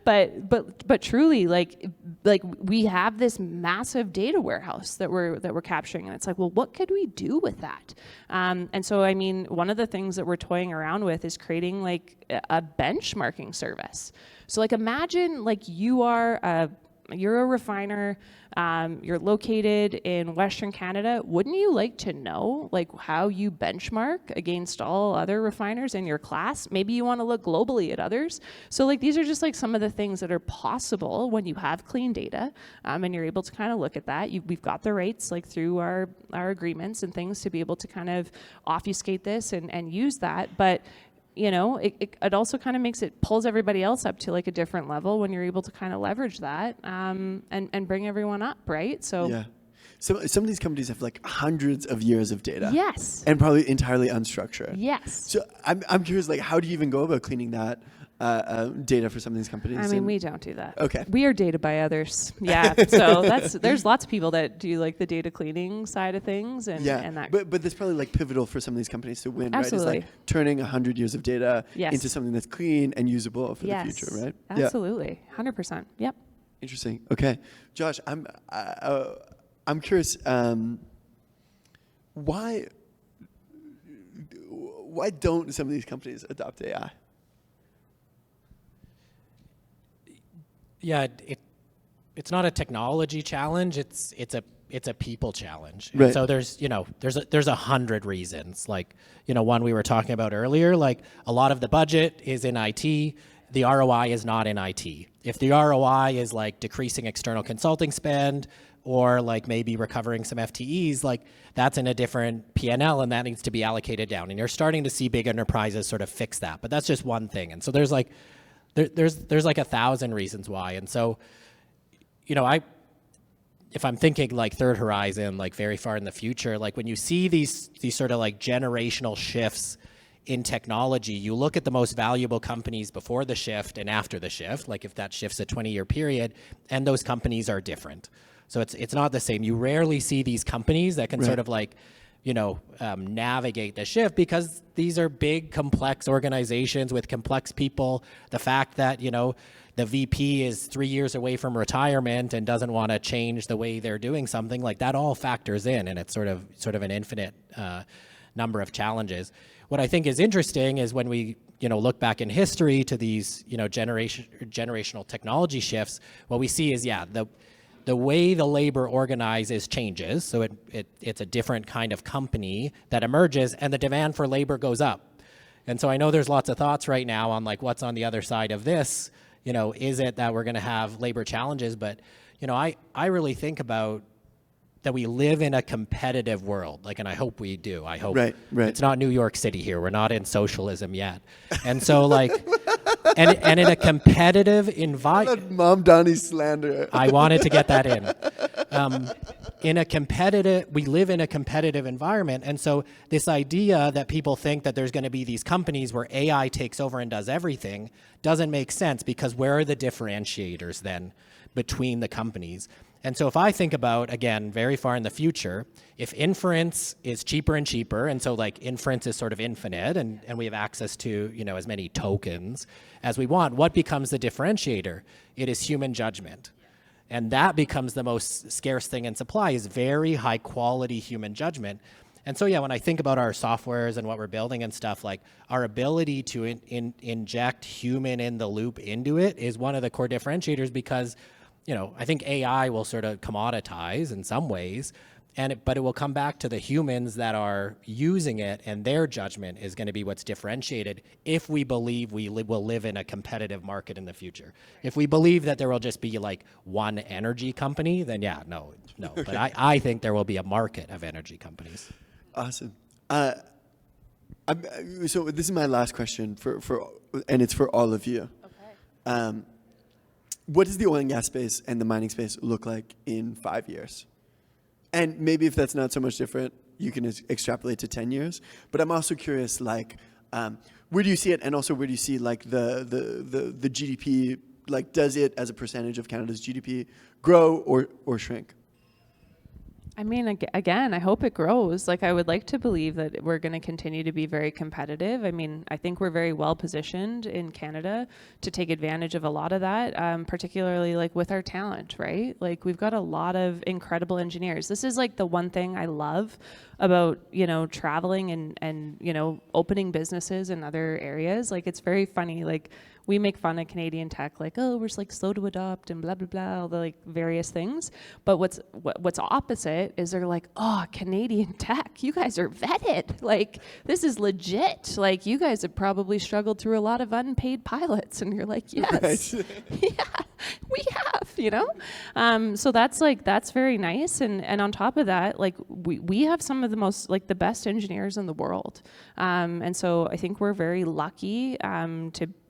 But truly, like we have this massive data warehouse that we're capturing, and it's like, well, what could we do with that? And so, I mean, one of the things that we're toying around with is creating like a benchmarking service. So like, imagine like you're a refiner, you're located in Western Canada. Wouldn't you like to know like how you benchmark against all other refiners in your class? Maybe you want to look globally at others. So like, these are just like some of the things that are possible when you have clean data, and you're able to kind of look at that. We've got the rights like through our agreements and things to be able to kind of obfuscate this and use that. But it also kind of pulls everybody else up to like a different level when you're able to kind of leverage that and bring everyone up, right? So Yeah. So some of these companies have like hundreds of years of data. Yes. And probably entirely unstructured. Yes. So I'm curious, like, how do you even go about cleaning that data for some of these companies? I mean, we don't do that. Okay. We are data by others. Yeah. So there's lots of people that do like the data cleaning side of things and that. But that's probably like pivotal for some of these companies to win, Absolutely. right? It's like turning 100 years of data Yes. into something that's clean and usable for the future, right? Absolutely. 100%. Yep. Interesting. Okay, Josh, I'm curious. Why don't some of these companies adopt AI? Yeah, it's not a technology challenge. It's a people challenge. Right. And so there's 100 reasons. Like, one we were talking about earlier. Like, a lot of the budget is in IT. The ROI is not in IT. If the ROI is like decreasing external consulting spend or like maybe recovering some FTEs, like that's in a different P&L and that needs to be allocated down. And you're starting to see big enterprises sort of fix that. But that's just one thing. And so there's like 1,000 reasons why. And so, if I'm thinking like third horizon, like very far in the future, like when you see these sort of like generational shifts in technology, you look at the most valuable companies before the shift and after the shift, like if that shift's a 20-year period, and those companies are different. So it's not the same. You rarely see these companies that can sort of like, navigate the shift because these are big, complex organizations with complex people. The fact that, the VP is 3 years away from retirement and doesn't want to change the way they're doing something, like that all factors in, and it's sort of an infinite number of challenges. What I think is interesting is when we, look back in history to these, generational technology shifts, what we see is, the way the labor organizes changes. So it's a different kind of company that emerges, and the demand for labor goes up. And so I know there's lots of thoughts right now on like what's on the other side of this. Is it that we're going to have labor challenges? But I really think about that we live in a competitive world, like, and I hope we do. I hope right. It's not New York City here. We're not in socialism yet, and so like, and in a competitive environment. Mom Donnie slander. I wanted to get that in. We live in a competitive environment, and so this idea that people think that there's going to be these companies where AI takes over and does everything doesn't make sense, because where are the differentiators then between the companies? And so if I think about, again, very far in the future, if inference is cheaper and cheaper, and so like inference is sort of infinite, and we have access to, as many tokens as we want, what becomes the differentiator? It is human judgment. And that becomes the most scarce thing in supply, is very high quality human judgment. And so, yeah, when I think about our softwares and what we're building and stuff, like our ability to inject human in the loop into it is one of the core differentiators because, I think AI will sort of commoditize in some ways, but it will come back to the humans that are using it, and their judgment is going to be what's differentiated if we believe we will live in a competitive market in the future. If we believe that there will just be like one energy company, then yeah, no. But I think there will be a market of energy companies. Awesome. So this is my last question and it's for all of you. Okay. What does the oil and gas space and the mining space look like in 5 years? And maybe if that's not so much different, you can extrapolate to 10 years. But I'm also curious, like, where do you see it? And also, where do you see like the GDP? Like, does it, as a percentage of Canada's GDP, grow or shrink? I mean, again, I hope it grows. Like, I would like to believe that we're going to continue to be very competitive. I mean, I think we're very well positioned in Canada to take advantage of a lot of that, particularly like with our talent, right? Like, we've got a lot of incredible engineers. This is like the one thing I love about, traveling and opening businesses in other areas. Like, it's very funny. Like, we make fun of Canadian tech, like, oh, we're like slow to adopt and blah, blah, blah, all the like various things. But what's opposite is they're like, oh, Canadian tech, you guys are vetted. Like, this is legit. Like, you guys have probably struggled through a lot of unpaid pilots. And you're like, yes, Right. yeah, we have, so that's very nice. And on top of that, like, we have some of the most, like, the best engineers in the world. And so I think we're very lucky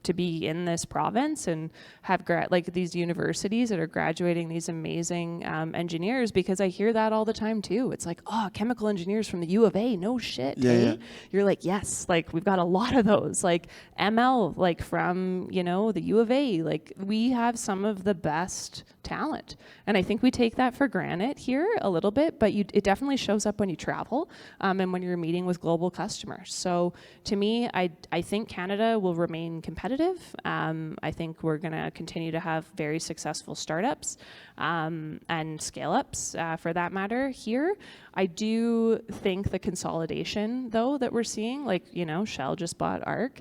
to be in this province and have these universities that are graduating these amazing engineers, because I hear that all the time too. It's like, oh, chemical engineers from the U of A, no shit. Yeah, eh? yeah. You're like, yes, like we've got a lot of those, like ML, like from, the U of A, like we have some of the best talent. And I think we take that for granted here a little bit, but it definitely shows up when you travel and when you're meeting with global customers. So to me, I think Canada will remain competitive. I think we're going to continue to have very successful startups and scale-ups for that matter here. I do think the consolidation, though, that we're seeing, like, Shell just bought ARC.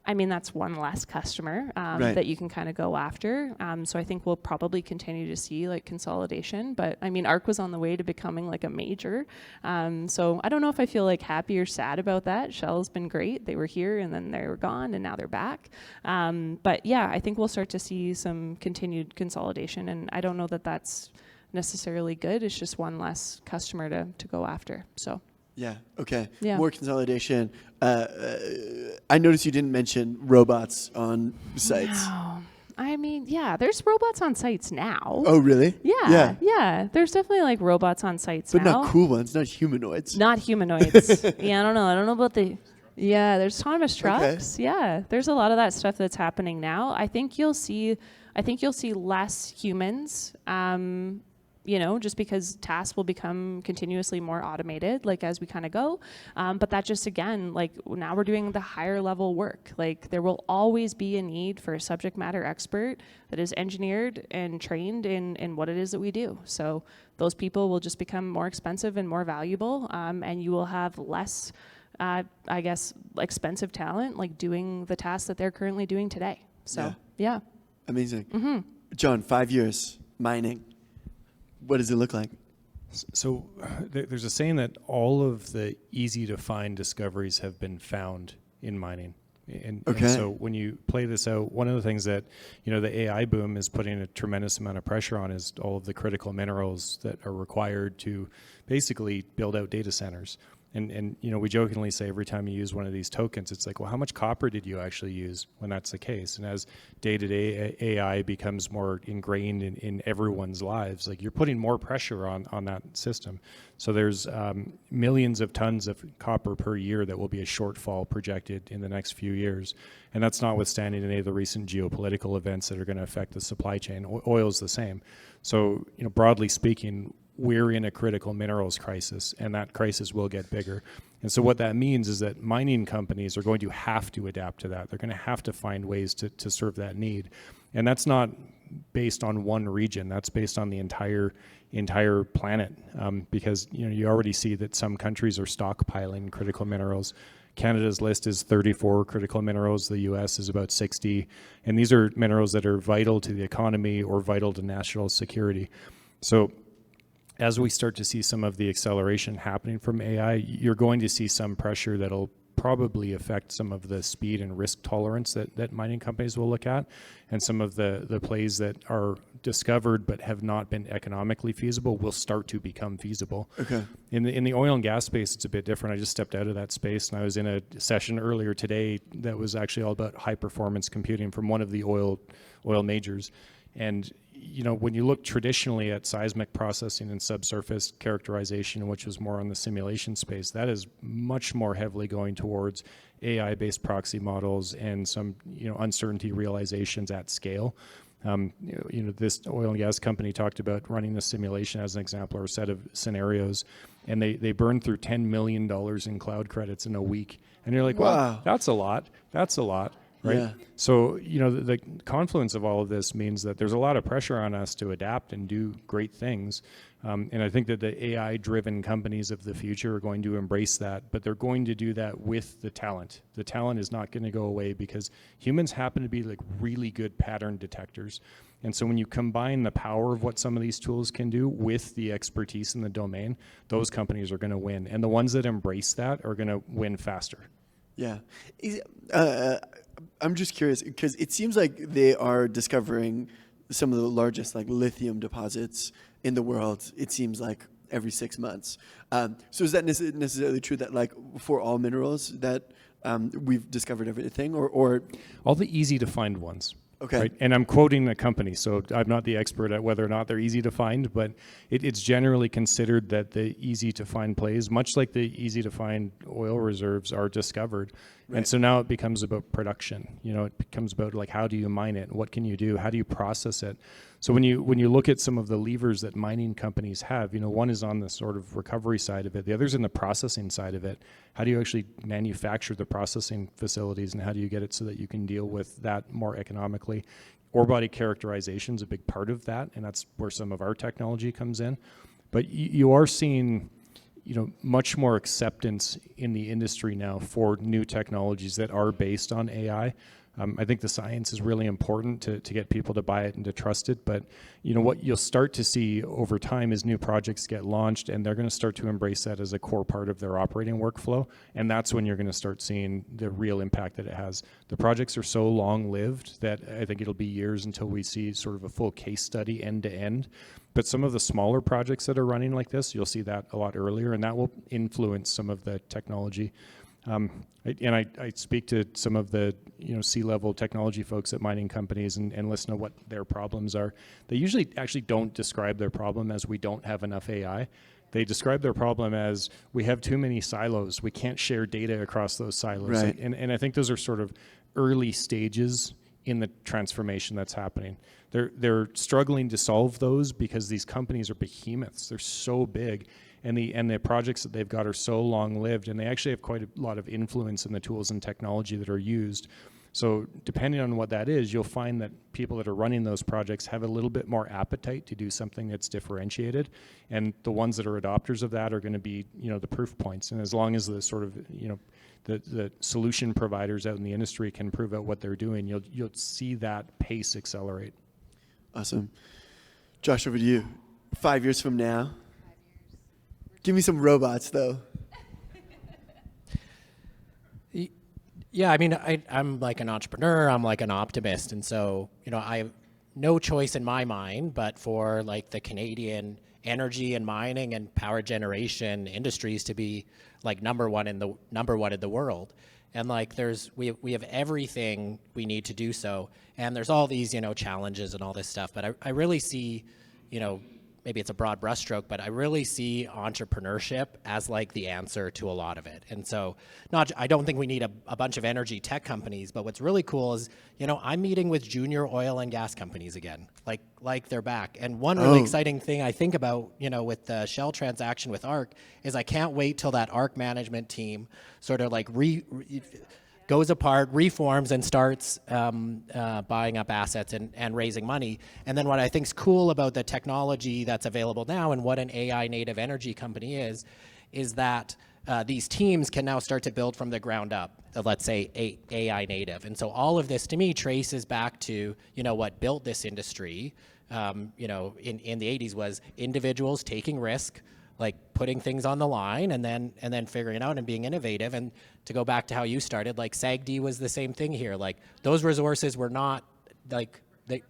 I mean, that's one less customer Right. that you can kind of go after. So I think we'll probably continue to see like consolidation. But I mean, ARC was on the way to becoming like a major. So I don't know if I feel like happy or sad about that. Shell's been great. They were here and then they were gone and now they're back. But yeah, I think we'll start to see some continued consolidation. And I don't know that that's necessarily good. It's just one less customer to go after. So. Yeah. Okay. Yeah. More consolidation. I noticed you didn't mention robots on sites. No. I mean, yeah, there's robots on sites now. Oh, really? Yeah. There's definitely like robots on sites But now. not cool ones, not humanoids. Not humanoids. Yeah, I don't know about the. Yeah, there's autonomous trucks. Okay. Yeah, there's a lot of that stuff that's happening now. I think you'll see less humans. Just because tasks will become continuously more automated, like as we kind of go. But that just, again, like now we're doing the higher level work. Like there will always be a need for a subject matter expert that is engineered and trained in what it is that we do. So those people will just become more expensive and more valuable, and you will have less, expensive talent like doing the tasks that they're currently doing today. So, yeah. Amazing. Mm-hmm. John, 5 years, mining. What does it look like? So there's a saying that all of the easy to find discoveries have been found in mining. And so when you play this out, one of the things that, the AI boom is putting a tremendous amount of pressure on is all of the critical minerals that are required to basically build out data centers. And we jokingly say every time you use one of these tokens, it's like, well, how much copper did you actually use when that's the case? And as day-to-day AI becomes more ingrained in everyone's lives, like you're putting more pressure on that system. So there's millions of tons of copper per year that will be a shortfall projected in the next few years. And that's notwithstanding any of the recent geopolitical events that are going to affect the supply chain. Oil's the same. So, broadly speaking, we're in a critical minerals crisis, and that crisis will get bigger. And so what that means is that mining companies are going to have to adapt to that. They're going to have to find ways to serve that need. And that's not based on one region. That's based on the entire planet, because you already see that some countries are stockpiling critical minerals. Canada's list is 34 critical minerals. The U.S. is about 60, and these are minerals that are vital to the economy or vital to national security. So as we start to see some of the acceleration happening from AI, you're going to see some pressure that'll probably affect some of the speed and risk tolerance that mining companies will look at, and some of the plays that are discovered but have not been economically feasible will start to become feasible. Okay. In the oil and gas space, it's a bit different. I just stepped out of that space, and I was in a session earlier today that was actually all about high performance computing from one of the oil majors. And when you look traditionally at seismic processing and subsurface characterization, which was more on the simulation space, that is much more heavily going towards AI-based proxy models and some uncertainty realizations at scale. This oil and gas company talked about running the simulation as an example or a set of scenarios, and they burned through $10 million in cloud credits in a week. And you're like, wow, that's a lot. That's a lot. Right. Yeah. So, the confluence of all of this means that there's a lot of pressure on us to adapt and do great things. And I think that the AI-driven companies of the future are going to embrace that, but they're going to do that with the talent. The talent is not going to go away because humans happen to be like really good pattern detectors. And so when you combine the power of what some of these tools can do with the expertise in the domain, those companies are going to win. And the ones that embrace that are going to win faster. Yeah. I'm just curious because it seems like they are discovering some of the largest lithium deposits in the world. It seems like every 6 months. So is that necessarily true that for all minerals that we've discovered everything or all the easy to find ones? Okay. Right? And I'm quoting a company, so I'm not the expert at whether or not they're easy to find, but it's generally considered that the easy to find plays, much like the easy to find oil reserves, are discovered. Right. And so now it becomes about production. It becomes about how do you mine it? What can you do? How do you process it? So when you look at some of the levers that mining companies have, one is on the sort of recovery side of it. The other's in the processing side of it. How do you actually manufacture the processing facilities, and how do you get it so that you can deal with that more economically? Ore body characterization is a big part of that, and that's where some of our technology comes in. But you are seeing much more acceptance in the industry now for new technologies that are based on AI. I think the science is really important to get people to buy it and to trust it. But what you'll start to see over time is new projects get launched, and they're going to start to embrace that as a core part of their operating workflow. And that's when you're going to start seeing the real impact that it has. The projects are so long-lived that I think it'll be years until we see sort of a full case study end to end. But some of the smaller projects that are running like this, you'll see that a lot earlier, and that will influence some of the technology. I speak to some of the C-level technology folks at mining companies and listen to what their problems are. They usually actually don't describe their problem as we don't have enough AI. They describe their problem as we have too many silos. We can't share data across those silos. Right. And I think those are sort of early stages in the transformation that's happening. They're struggling to solve those because these companies are behemoths. They're so big. And the projects that they've got are so long-lived, and they actually have quite a lot of influence in the tools and technology that are used. So depending on what that is, you'll find that people that are running those projects have a little bit more appetite to do something that's differentiated, and the ones that are adopters of that are going to be, the proof points. And as long as the sort of, the solution providers out in the industry can prove out what they're doing, you'll see that pace accelerate. Awesome. Josh, over to you. 5 years from now. Give me some robots, though. Yeah, I mean, I'm like an entrepreneur. I'm like an optimist. And so, I have no choice in my mind but for the Canadian energy and mining and power generation industries to be number one in the world. And we have everything we need to do so. And there's all these, challenges and all this stuff. But I really see, maybe it's a broad brushstroke, but I really see entrepreneurship as the answer to a lot of it. And so I don't think we need a bunch of energy tech companies, but what's really cool is, I'm meeting with junior oil and gas companies again, like they're back. And one really exciting thing I think about, with the Shell transaction with ARC is I can't wait till that ARC management team sort of goes apart, reforms, and starts buying up assets and raising money. And then what I think is cool about the technology that's available now and what an AI native energy company is that these teams can now start to build from the ground up, let's say AI native. And so all of this to me traces back to, what built this industry, in the 80s was individuals taking risk, like putting things on the line and then figuring it out and being innovative. And to go back to how you started, like SAGD was the same thing here. Like those resources were not like,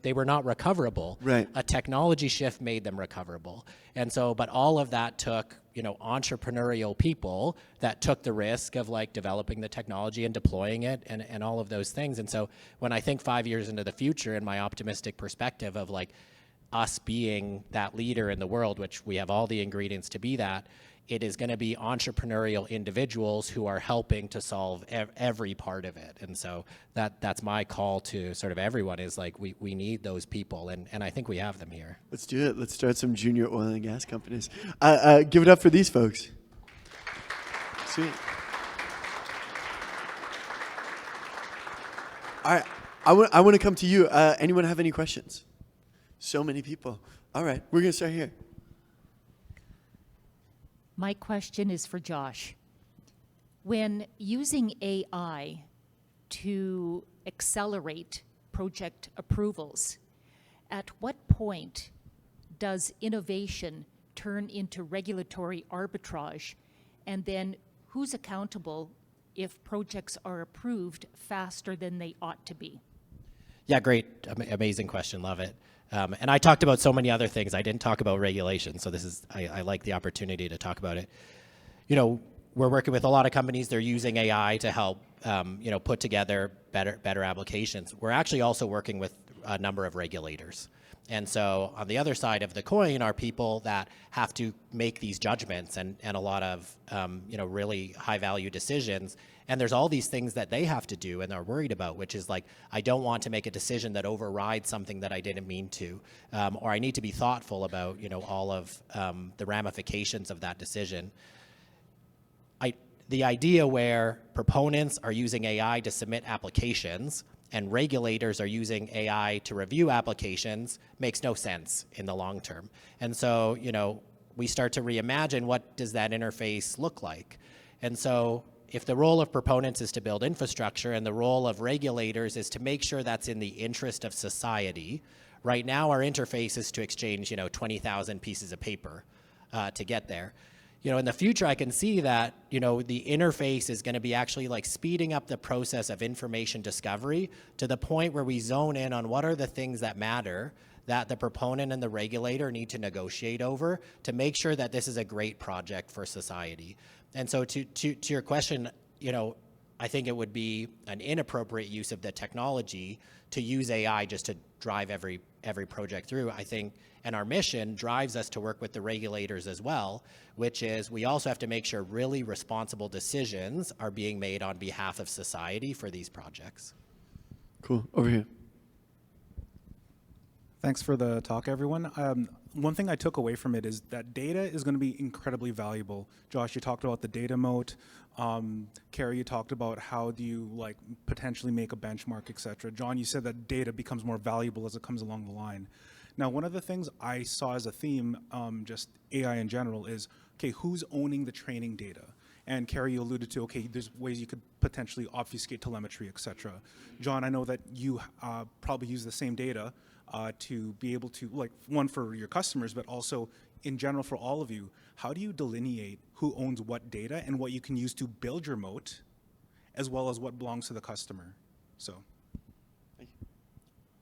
they were not recoverable. Right. A technology shift made them recoverable. And so, but all of that took, entrepreneurial people that took the risk of like developing the technology and deploying it and all of those things. And so when I think 5 years into the future and my optimistic perspective of like us being that leader in the world, which we have all the ingredients to be that, it is going to be entrepreneurial individuals who are helping to solve every part of it. And so that's my call to sort of everyone is like, we need those people. And I think we have them here. Let's do it. Let's start some junior oil and gas companies. Give it up for these folks. Sweet. All right. I want to come to you. Anyone have any questions? So many people. All right. We're going to start here. My question is for Josh. When using AI to accelerate project approvals, at what point does innovation turn into regulatory arbitrage? And then who's accountable if projects are approved faster than they ought to be? Yeah, great. Amazing question. Love it. And I talked about so many other things. I didn't talk about regulation, so this is I like the opportunity to talk about it. We're working with a lot of companies. They're using AI to help, put together better applications. We're actually also working with a number of regulators. And so on the other side of the coin are people that have to make these judgments and a lot of, really high value decisions. And there's all these things that they have to do and are worried about, which is like, I don't want to make a decision that overrides something that I didn't mean to, or I need to be thoughtful about, all of the ramifications of that decision. The idea where proponents are using AI to submit applications and regulators are using AI to review applications makes no sense in the long term. And so, we start to reimagine what does that interface look like. And so if the role of proponents is to build infrastructure and the role of regulators is to make sure that's in the interest of society, right now our interface is to exchange, 20,000 pieces of paper to get there. In the future, I can see that, the interface is going to be actually like speeding up the process of information discovery to the point where we zone in on what are the things that matter that the proponent and the regulator need to negotiate over to make sure that this is a great project for society. And so to your question, I think it would be an inappropriate use of the technology to use AI just to drive every project through. I think, and our mission drives us to work with the regulators as well, which is we also have to make sure really responsible decisions are being made on behalf of society for these projects. Cool. Over here. Thanks for the talk, everyone. One thing I took away from it is that data is going to be incredibly valuable. Josh, you talked about the data moat. Keri, you talked about how do you potentially make a benchmark, et cetera. John, you said that data becomes more valuable as it comes along the line. Now, one of the things I saw as a theme, just AI in general, is, okay, who's owning the training data? And Keri, you alluded to, okay, there's ways you could potentially obfuscate telemetry, et cetera. John, I know that you probably use the same data to be able to, one for your customers, but also in general for all of you. How do you delineate who owns what data and what you can use to build your moat, as well as what belongs to the customer? So.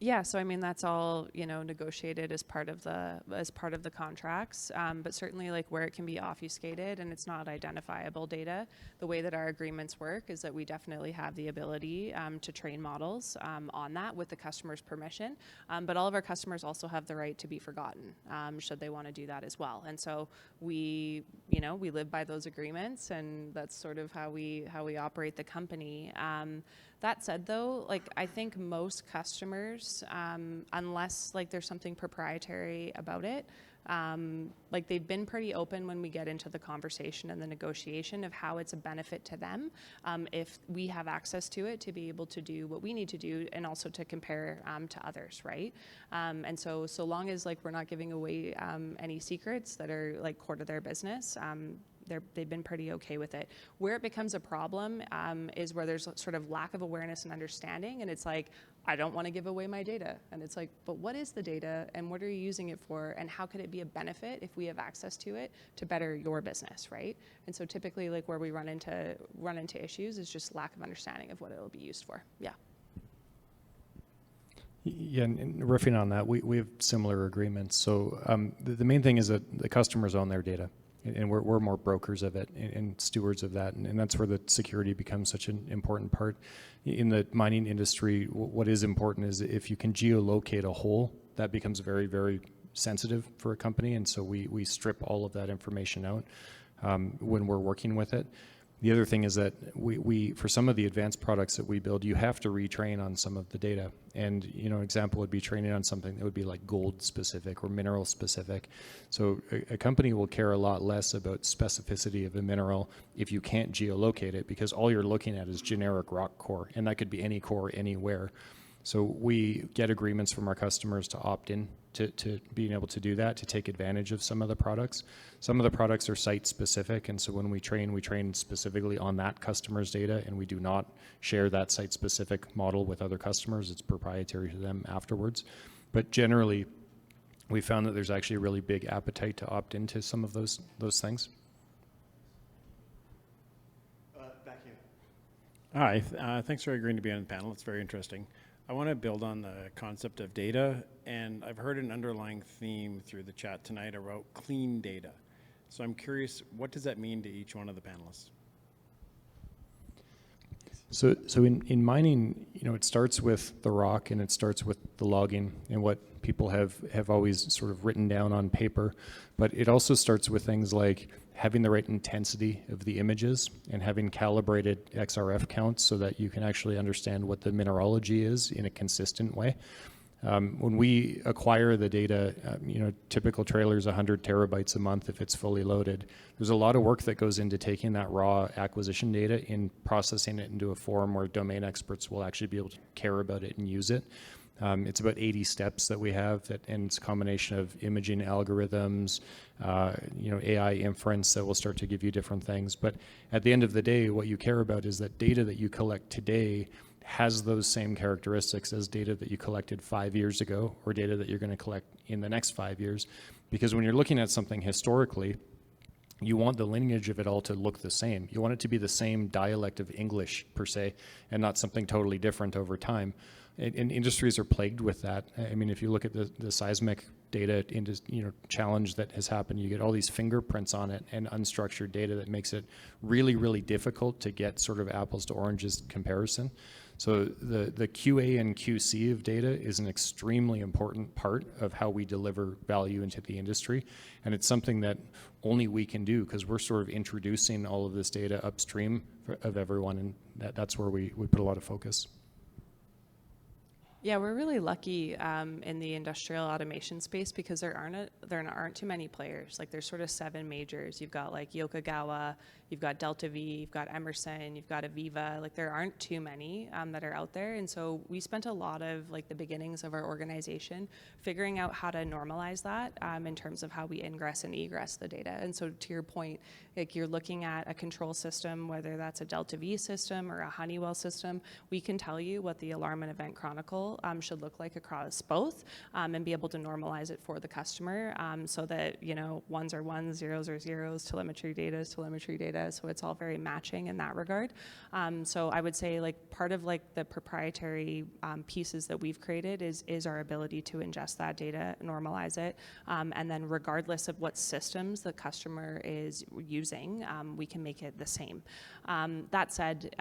Yeah, so I mean that's all negotiated as part of the contracts, but certainly where it can be obfuscated and it's not identifiable data. The way that our agreements work is that we definitely have the ability to train models on that with the customer's permission, but all of our customers also have the right to be forgotten should they want to do that as well. And so we live by those agreements, and that's sort of how we operate the company. That said, though, I think most customers, unless there's something proprietary about it, Like they've been pretty open when we get into the conversation and the negotiation of how it's a benefit to them if we have access to it to be able to do what we need to do and also to compare to others, right? And so long as like we're not giving away any secrets that are like core to their business, they've been pretty okay with it. Where it becomes a problem is where there's sort of lack of awareness and understanding, and it's like, I don't want to give away my data. And it's like, but what is the data and what are you using it for? And how could it be a benefit if we have access to it to better your business, right? And so typically like where we run into issues is just lack of understanding of what it'll be used for. Yeah. Yeah, and riffing on that, we have similar agreements. So the main thing is that the customers own their data, and we're more brokers of it and stewards of that, and that's where the security becomes such an important part. In the mining industry, what is important is if you can geolocate a hole, that becomes very, very sensitive for a company, and so we strip all of that information out when we're working with it. The other thing is that we for some of the advanced products that we build, you have to retrain on some of the data. And an example would be training on something that would be like gold specific or mineral specific. So a company will care a lot less about specificity of a mineral if you can't geolocate it, because all you're looking at is generic rock core, and that could be any core anywhere. So we get agreements from our customers to opt in to being able to do that, to take advantage of some of the products. Some of the products are site specific, and so when we train specifically on that customer's data, and we do not share that site specific model with other customers. It's proprietary to them afterwards. But generally, we found that there's actually a really big appetite to opt into some of those things. Back here. Hi, thanks for agreeing to be on the panel. It's very interesting. I want to build on the concept of data, and I've heard an underlying theme through the chat tonight about clean data. So I'm curious, what does that mean to each one of the panelists? So in mining, it starts with the rock and it starts with the logging and what people have always sort of written down on paper. But it also starts with things like having the right intensity of the images and having calibrated XRF counts so that you can actually understand what the mineralogy is in a consistent way. When we acquire the data, typical trailer's 100 terabytes a month if it's fully loaded. There's a lot of work that goes into taking that raw acquisition data and processing it into a form where domain experts will actually be able to care about it and use it. It's about 80 steps that we have, and it's a combination of imaging algorithms, AI inference that will start to give you different things. But at the end of the day, what you care about is that data that you collect today has those same characteristics as data that you collected 5 years ago or data that you're going to collect in the next 5 years. Because when you're looking at something historically, you want the lineage of it all to look the same. You want it to be the same dialect of English per se, and not something totally different over time. And industries are plagued with that. I mean, if you look at the seismic data challenge that has happened, you get all these fingerprints on it and unstructured data that makes it really, really difficult to get sort of apples to oranges comparison. So the QA and QC of data is an extremely important part of how we deliver value into the industry. And it's something that only we can do because we're sort of introducing all of this data upstream of everyone, and that's where we put a lot of focus. Yeah, we're really lucky in the industrial automation space because there aren't too many players. Like there's sort of 7 majors. You've got like Yokogawa, you've got Delta V, you've got Emerson, you've got Aviva. Like there aren't too many that are out there. And so we spent a lot of like the beginnings of our organization figuring out how to normalize that in terms of how we ingress and egress the data. And so to your point, like you're looking at a control system, whether that's a Delta V system or a Honeywell system, we can tell you what the alarm and event chronicle should look like across both and be able to normalize it for the customer so that, ones are ones, zeros are zeros, telemetry data is telemetry data. So it's all very matching in that regard. So I would say like part of like the proprietary pieces that we've created is our ability to ingest that data, normalize it, and then regardless of what systems the customer is using, we can make it the same. That said,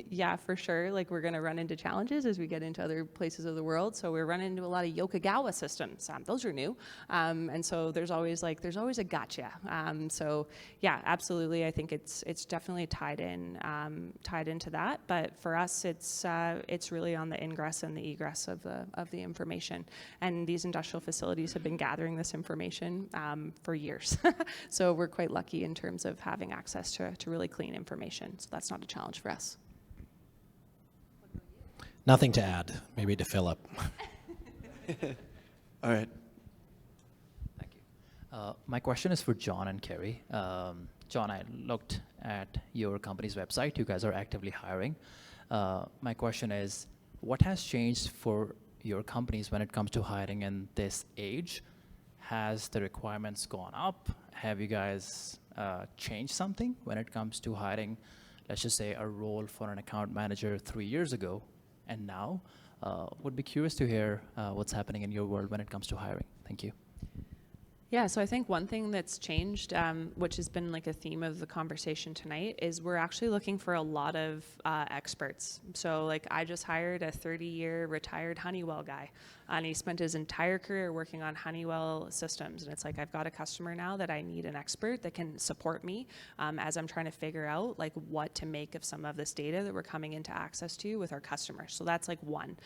yeah, for sure, like we're going to run into challenges as we get into other places of the world. So we're running into a lot of Yokogawa systems. Those are new. And so there's always a gotcha. So yeah, absolutely. I think it's definitely tied into that. But for us, it's really on the ingress and the egress of the information. And these industrial facilities have been gathering this information for years. So we're quite lucky in terms of having access to really clean information. So that's not a challenge for us. Nothing to add, maybe to Philip. All right. Thank you. My question is for John and Keri. John, I looked at your company's website. You guys are actively hiring. My question is, what has changed for your companies when it comes to hiring in this age? Has the requirements gone up? Have you guys changed something when it comes to hiring, let's just say, a role for an account manager 3 years ago and now? Would be curious to hear what's happening in your world when it comes to hiring. Thank you. Yeah, so I think one thing that's changed, which has been like a theme of the conversation tonight, is we're actually looking for a lot of experts. So like I just hired a 30-year retired Honeywell guy, and he spent his entire career working on Honeywell systems. And it's like, I've got a customer now that I need an expert that can support me as I'm trying to figure out like what to make of some of this data that we're coming into access to with our customers. So that's like one.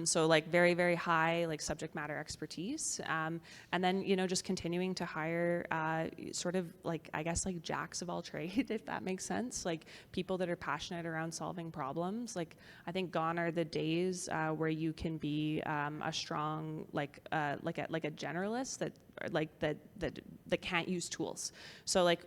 So like very, very high like subject matter expertise. And then, you know, just continuing to hire sort of like, I guess, like jacks of all trade, if that makes sense. Like people that are passionate around solving problems. Like I think gone are the days where you can be a strong like a generalist that can't use tools. So like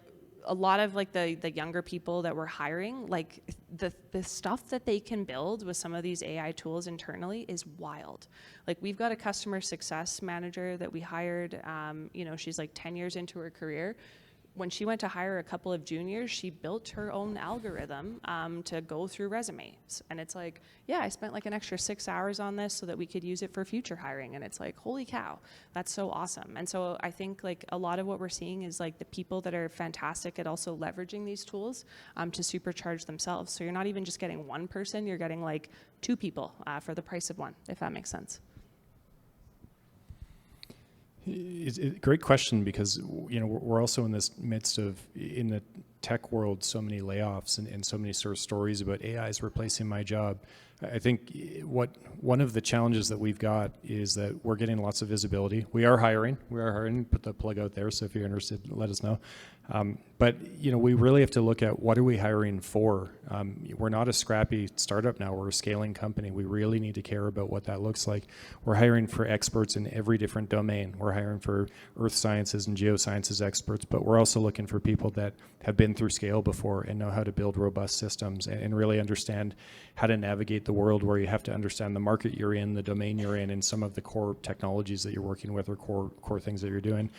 a lot of like the younger people that we're hiring, like the stuff that they can build with some of these AI tools internally is wild. Like we've got a customer success manager that we hired, you know, she's like 10 years into her career. When she went to hire a couple of juniors, she built her own algorithm to go through resumes. And it's like, yeah, I spent like an extra 6 hours on this so that we could use it for future hiring. And it's like, holy cow, that's so awesome. And so I think like a lot of what we're seeing is like the people that are fantastic at also leveraging these tools to supercharge themselves. So you're not even just getting one person, you're getting like two people for the price of one, if that makes sense. It's a great question, because you know we're also in this midst of, in the tech world, so many layoffs and so many sort of stories about AI is replacing my job. I think one of the challenges that we've got is that we're getting lots of visibility. We are hiring. Put the plug out there. So if you're interested, let us know. But you know, we really have to look at what are we hiring for. We're not a scrappy startup now. We're a scaling company. We really need to care about what that looks like. We're hiring for experts in every different domain. We're hiring for earth sciences and geosciences experts, but we're also looking for people that have been through scale before and know how to build robust systems and really understand how to navigate the world, where you have to understand the market you're in, the domain you're in, and some of the core technologies that you're working with or core things that you're doing.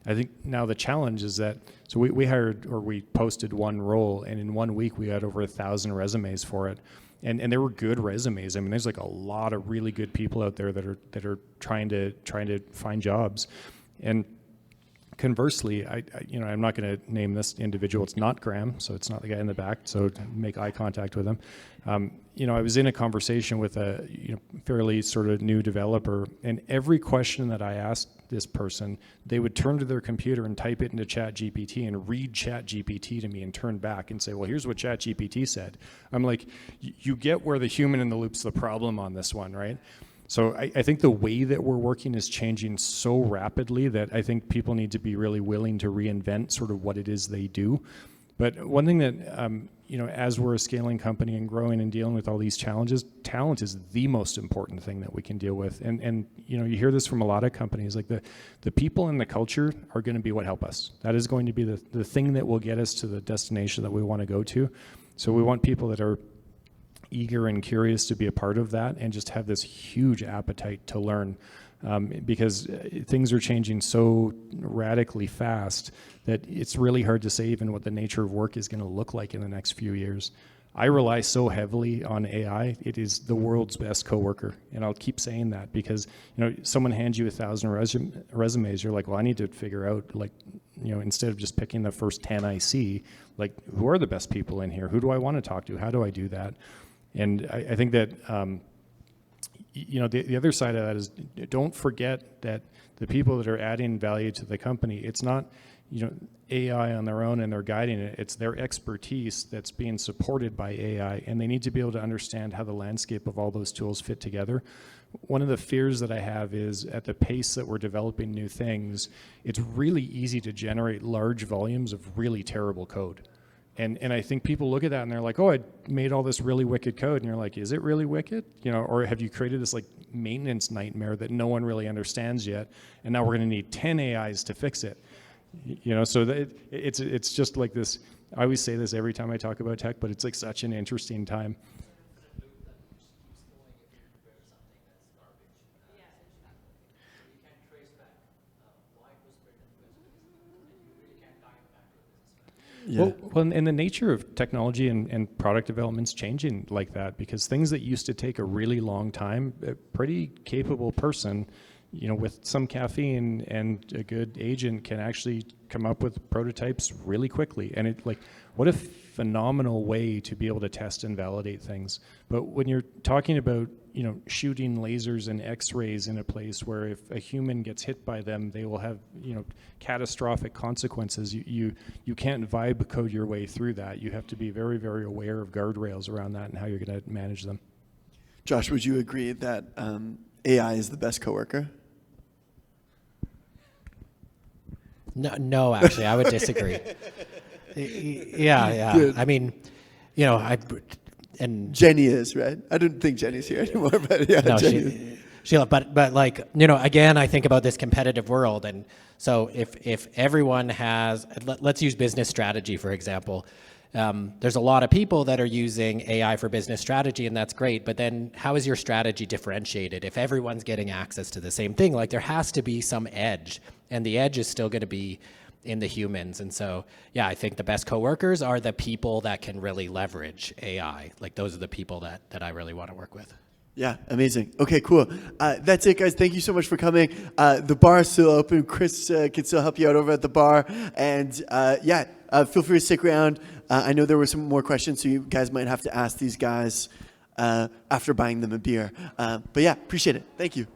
I think now the challenge is that, so we hired, or we posted one role, and in 1 week we had over 1,000 resumes for it. And they were good resumes. I mean, there's like a lot of really good people out there that are trying to find jobs. And conversely, I'm not going to name this individual. It's not Graham, so it's not the guy in the back. So make eye contact with him. I was in a conversation with a fairly sort of new developer, and every question that I asked this person, they would turn to their computer and type it into ChatGPT and read ChatGPT to me and turn back and say, well, here's what ChatGPT said. I'm like, you get where the human in the loop's the problem on this one, right? So I think the way that we're working is changing so rapidly that I think people need to be really willing to reinvent sort of what it is they do. But one thing that, as we're a scaling company and growing and dealing with all these challenges, talent is the most important thing that we can deal with. And you hear this from a lot of companies, like the people and the culture are going to be what help us. That is going to be the thing that will get us to the destination that we want to go to. So we want people that are eager and curious to be a part of that and just have this huge appetite to learn, because things are changing so radically fast that it's really hard to say even what the nature of work is going to look like in the next few years. I rely so heavily on AI. It is the world's best coworker, and I'll keep saying that because someone hands you 1,000 resumes, you're like, well, I need to figure out, like, instead of just picking the first 10 I see, like, who are the best people in here? Who do I want to talk to? How do I do that? And I think that, the other side of that is, don't forget that the people that are adding value to the company, it's not, AI on their own and they're guiding it. It's their expertise that's being supported by AI, and they need to be able to understand how the landscape of all those tools fit together. One of the fears that I have is at the pace that we're developing new things, it's really easy to generate large volumes of really terrible code. And I think people look at that and they're like, oh, I made all this really wicked code. And you're like, is it really wicked? Or have you created this like maintenance nightmare that no one really understands yet? And now we're going to need 10 AIs to fix it. So that it's just like this. I always say this every time I talk about tech, but it's like such an interesting time. Yeah. Well, and the nature of technology and product development's changing like that, because things that used to take a really long time, a pretty capable person, with some caffeine and a good agent can actually come up with prototypes really quickly. And what a phenomenal way to be able to test and validate things. But when you're talking about, shooting lasers and x-rays in a place where if a human gets hit by them, they will have, catastrophic consequences. You can't vibe code your way through that. You have to be very, very aware of guardrails around that and how you're going to manage them. Josh, would you agree that AI is the best coworker? No, actually, I would disagree. Yeah. Good. I mean, and Jenny is, right? I don't think Jenny's here anymore, but yeah, no, Jenny is. Sheila, but like, again, I think about this competitive world. And so if everyone has, let's use business strategy, for example. There's a lot of people that are using AI for business strategy, and that's great. But then how is your strategy differentiated if everyone's getting access to the same thing? Like, there has to be some edge, and the edge is still going to be in the humans. And so, yeah, I think the best coworkers are the people that can really leverage AI. Like, those are the people that I really want to work with. Yeah, amazing. Okay, cool. That's it, guys. Thank you so much for coming. The bar is still open. Chris can still help you out over at the bar. And feel free to stick around. I know there were some more questions, so you guys might have to ask these guys after buying them a beer. But yeah, appreciate it. Thank you.